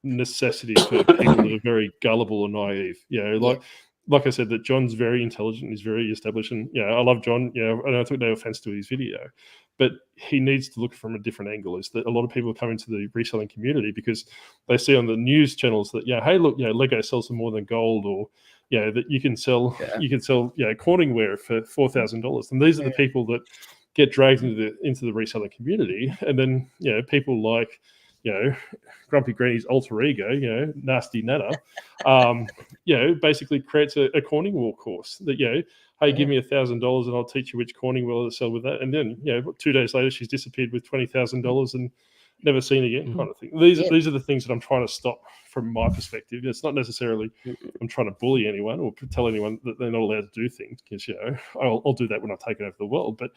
necessity for people that are very gullible and naive, Like I said, that John's very intelligent, he's very established, and I love John, and I took no offense to his video, but he needs to look from a different angle. Is that a lot of people come into the reselling community because they see on the news channels that hey, look, Lego sells for more than gold, or that you can sell Corningware for $4,000, and these are the people that get dragged into the reselling community, and then people like Grumpy Granny's alter ego, Nasty Nana, basically creates a Corningware course that, hey, give me $1,000 and I'll teach you which Corningware to sell with that. And then, 2 days later, she's disappeared with $20,000 and never seen again, kind of thing. These are the things that I'm trying to stop from my perspective. It's not necessarily I'm trying to bully anyone or tell anyone that they're not allowed to do things, because, I'll do that when I've taken over the world. But,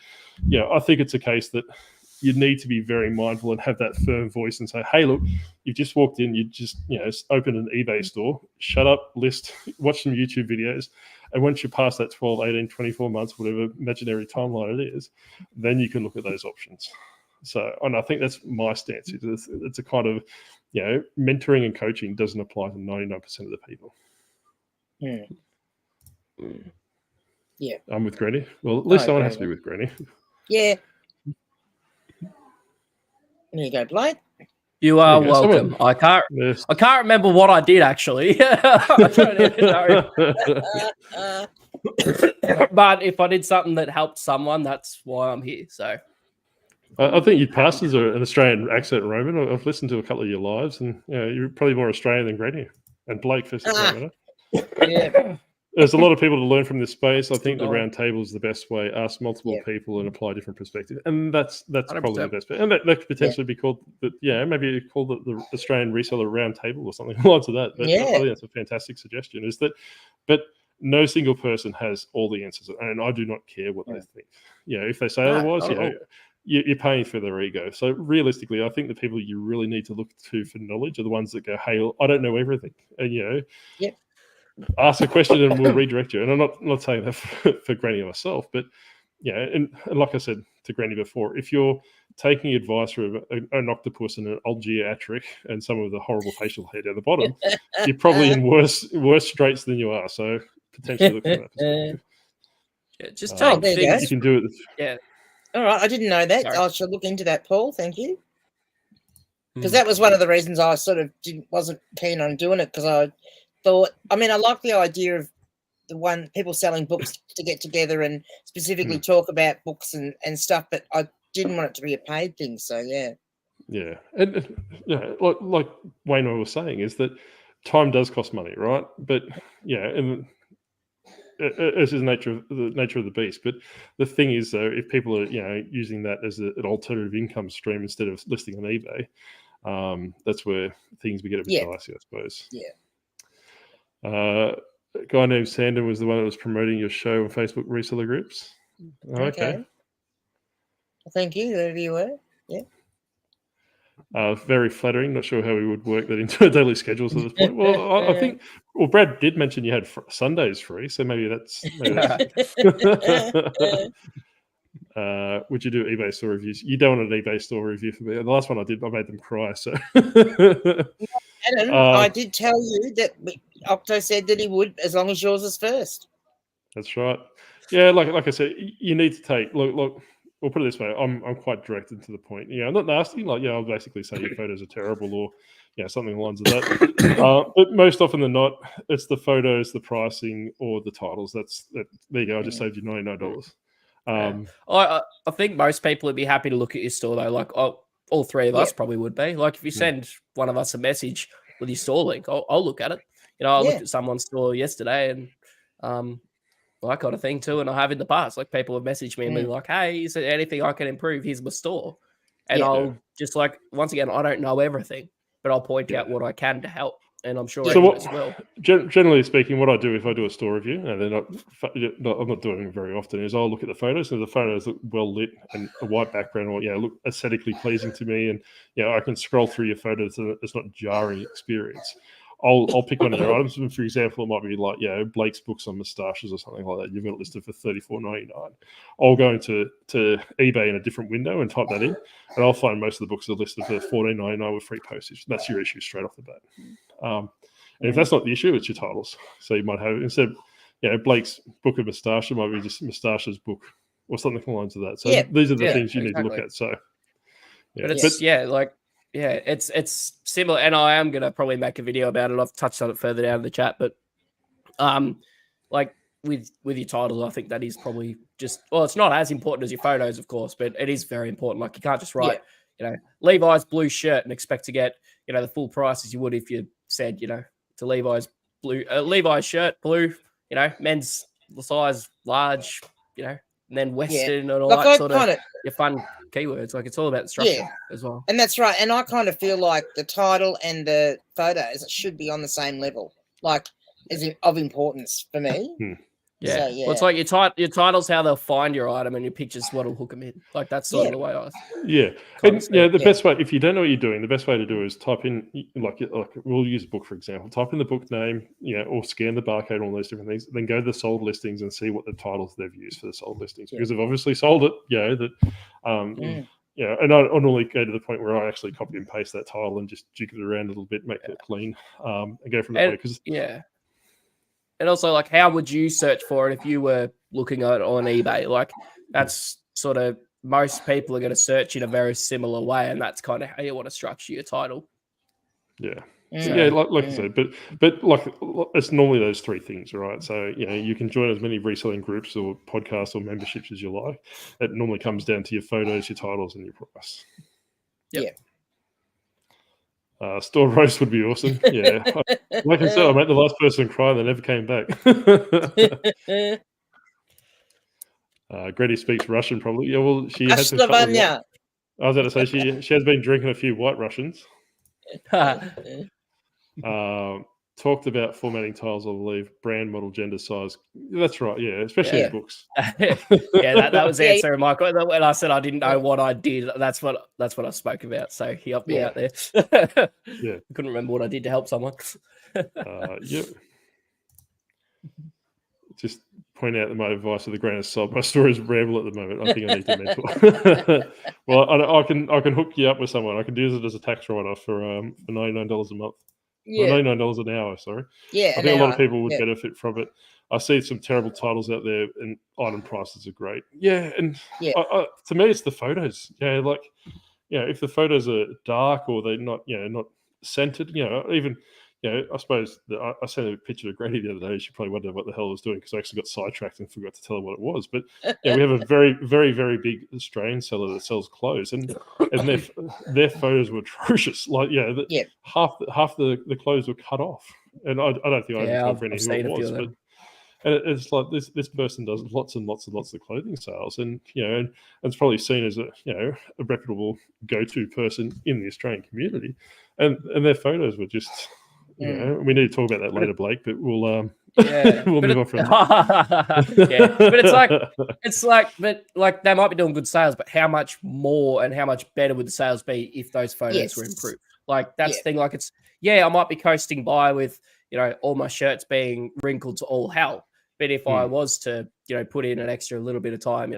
I think it's a case that you need to be very mindful and have that firm voice and say, hey, look, you've just walked in, you just, opened an eBay store, shut up, list, watch some YouTube videos, And once you pass that 12, 18, 24 months, whatever imaginary timeline it is, then you can look at those options. So, and I think that's my stance. It's a kind of, mentoring and coaching doesn't apply to 99% of the people. Yeah. I'm with Granny. Well, at least someone has to be with Granny. Yeah. There you go, Blake. You are There you go. welcome. I can't remember what I did actually. I don't even know. But if I did something that helped someone, that's why I'm here. So I think you passed as an Australian accent, Roman. I've listened to a couple of your lives, and you're probably more Australian than Granny and Blake. For Yeah. There's a lot of people to learn from this space. I think the round table is the best way. Ask multiple people and apply different perspectives, and that's 100%. Probably the best. And that could potentially be called, maybe called the Australian Reseller Round Table or something along to that. But I think that's a fantastic suggestion. But no single person has all the answers, and I do not care what they think. If they say otherwise, you're paying for their ego. So realistically, I think the people you really need to look to for knowledge are the ones that go, "Hey, I don't know everything," and ask a question and we'll redirect you. And I'm not saying that for Granny or myself, but and like I said to Granny before, if you're taking advice from an octopus and an old geatric and some of the horrible facial hair down the bottom, you're probably in worse straits than you are. So potentially look from that perspective. Just take things. You can do it. Yeah. All right, I didn't know that. Sorry. I should look into that, Paul. Thank you. Because that was one of the reasons I sort of wasn't keen on doing it, because I thought, I like the idea of people selling books to get together and specifically talk about books and stuff, but I didn't want it to be a paid thing. So yeah, and like Wayno was saying, is that time does cost money, right? But and this is the nature of the beast. But the thing is, though, if people are using that as an alternative income stream instead of listing on eBay, that's where things begin to be dicey, I suppose. Yeah. A guy named Sandon was the one that was promoting your show on Facebook reseller groups. Okay. Thank you, whoever you were. Yeah. Very flattering. Not sure how we would work that into a daily schedule at this point. Well, I think. Well, Brad did mention you had Sundays free, so maybe that's. Would you do eBay store reviews? You don't want an eBay store review for me. The last one I did, I made them cry. So. Adam, I did tell you that Octo said that he would, as long as yours is first. That's right. Yeah, like I said, you need to take look. We'll put it this way: I'm quite direct and to the point. I'm not nasty. I'll basically say your photos are terrible, or something along the lines of that. But most often than not, it's the photos, the pricing, or the titles. There you go. I just saved you $99. I think most people would be happy to look at your store though. Like all three of us probably would be. Like if you send one of us a message with your store link, I'll look at it. I looked at someone's store yesterday and that kind of thing too. And I have in the past, like people have messaged me and been like, "Hey, is there anything I can improve? Here's my store." And I'll just once again, I don't know everything, but I'll point out what I can to help. And I'm sure as well. Generally speaking, what I do if I do a store review, and I'm not doing it very often, is I'll look at the photos. And the photos look well lit and a white background, or look aesthetically pleasing to me, and I can scroll through your photos so it's not jarring experience. I'll pick one of their items. For example, it might be like Blake's books on moustaches or something like that. You've got it listed for $34.99. I'll go into eBay in a different window and type that in, and I'll find most of the books are listed for $14.99 with free postage. That's your issue straight off the bat. And if that's not the issue, it's your titles. So you might have, instead of Blake's book of moustache, it might be just moustache's book or something along the lines of that. So these are the things you need to look at. So but it's similar, and I am gonna probably make a video about it. I've touched on it further down in the chat, but like with your titles, I think that is probably it's not as important as your photos, of course, but it is very important. Like you can't just write Levi's blue shirt and expect to get the full price as you would if you said it's a Levi's shirt, blue, men's size large, and then Western and all that sort of your fun keywords. Like it's all about the structure as well. And that's right. And I kind of feel like the title and the photos should be on the same level, like of importance for me. Yeah. So, yeah. Well, it's like your title's how they'll find your item, and your picture's what'll hook them in. Like that's sort of the way I. Yeah, kind and of the Yeah. best way, if you don't know what you're doing, the best way to do is type in like we'll use a book for example. Type in the book name, or scan the barcode, all those different things. Then go to the sold listings and see what the titles they've used for the sold listings because they've obviously sold it. And I normally go to the point where I actually copy and paste that title and just jig it around a little bit, make it clean, and go from that way. Because and also like how would you search for it if you were looking at it on eBay? Like that's sort of most people are going to search in a very similar way, and that's kind of how you want to structure your title. Yeah. Like I said, but like it's normally those three things, right? So you can join as many reselling groups or podcasts or memberships as you like. It normally comes down to your photos, your titles, and your price. Yep. Store roast would be awesome. Yeah, like I said, I made the last person cry. They never came back. Grady speaks Russian, probably. Yeah, well, she has. I was going to say she has been drinking a few White Russians. Talked about formatting tiles, I believe, brand, model, gender, size. That's right, yeah, especially in books. That was the answer, Michael. When I said I didn't know what I did, that's what I spoke about. So he helped me out there. I couldn't remember what I did to help someone. Just point out that my advice with the grain of salt. My story is ramble at the moment. I think I need to mentor. Well, I can hook you up with someone. I can use it as a tax write-off for $99 a month. Yeah. $99 an hour, sorry. Yeah, I think a lot of people would benefit from it. I see some terrible titles out there, and item prices are great. Yeah, and to me, it's the photos. Yeah, like if the photos are dark or they're not, not centered. Even I suppose I sent a picture to Grady the other day. She probably wondered what the hell I was doing because I actually got sidetracked and forgot to tell her what it was. But we have a very, very, very big Australian seller that sells clothes, and their photos were atrocious. Like half the clothes were cut off, and I don't think I even told Rennie who it was. But and it's like this person does lots and lots and lots of clothing sales, and and it's probably seen as a a reputable go-to person in the Australian community, and their photos were just. We need to talk about that later, Blake. But we'll we'll move on from that. But it's like they might be doing good sales, but how much more and how much better would the sales be if those photos were improved? Like that's the thing. Like it's I might be coasting by with all my shirts being wrinkled to all hell, but if I was to put in an extra little bit of time,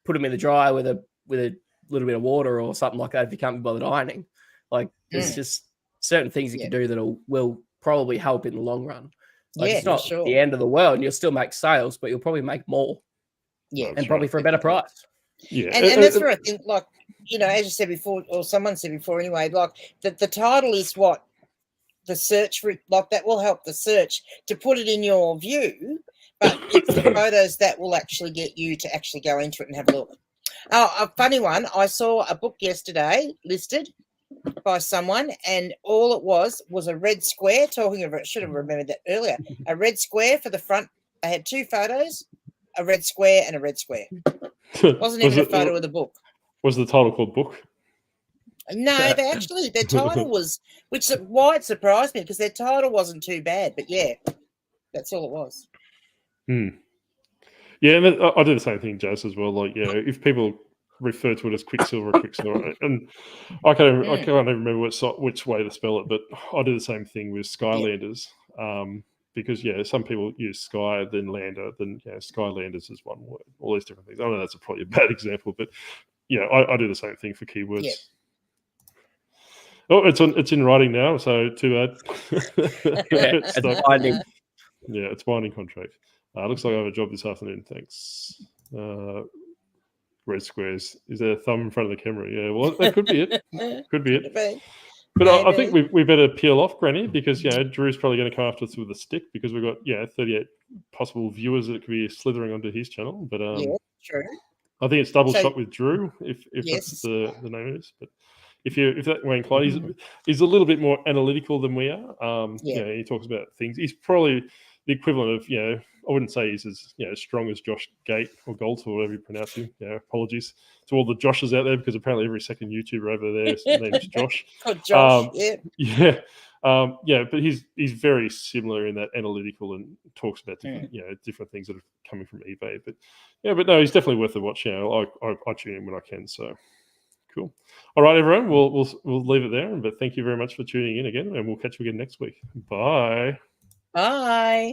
put them in the dryer with a little bit of water or something like that, if you can't be bothered ironing, like there's just certain things you can do that will probably help in the long run. Like it's not the end of the world, and you'll still make sales, but you'll probably make more. Yeah, and probably for a better price. Yeah, and that's where I think, like as you said before, or someone said before, anyway, like the title is what the search like that will help the search to put it in your view, but it's the photos that will actually get you to actually go into it and have a look. Oh, a funny one. I saw a book yesterday listed by someone, and all it was a red square. Talking of it, should have remembered that earlier. A red square for the front. I had two photos, a red square and a red square. Wasn't even a photo of the book. Was the title called Book? No, their title was, which why it surprised me because their title wasn't too bad. But that's all it was. Yeah, and I do the same thing, Jazz, as well. Like, if people refer to it as Quicksilver, and I can't even remember which way to spell it, but I do the same thing with Skylanders, because some people use Sky, then Lander, then Skylanders is one word. All these different things. I know that's probably a bad example, but I do the same thing for keywords. Yeah. Oh, it's in writing now, so too bad. It's binding. Yeah, it's binding contract. Looks like I have a job this afternoon. Thanks. Red squares. Is there a thumb in front of the camera? Yeah, well, that could be it. Could be it. But I think we better peel off, Granny, because Drew's probably going to come after us with a stick because we've got 38 possible viewers that could be slithering onto his channel. But true. I think it's double shot with Drew if that's the name is. But if that way inclined, he's a little bit more analytical than we are. He talks about things. He's probably the equivalent of I wouldn't say he's as strong as Josh Gate or Galt or whatever you pronounce him. Apologies to all the Joshes out there because apparently every second YouTuber over there is named Josh. Josh, Yeah, but he's very similar in that analytical and talks about different different things that are coming from eBay. But no, he's definitely worth a watch. I tune in when I can. So cool. All right, everyone, we'll leave it there. But thank you very much for tuning in again, and we'll catch you again next week. Bye. Bye.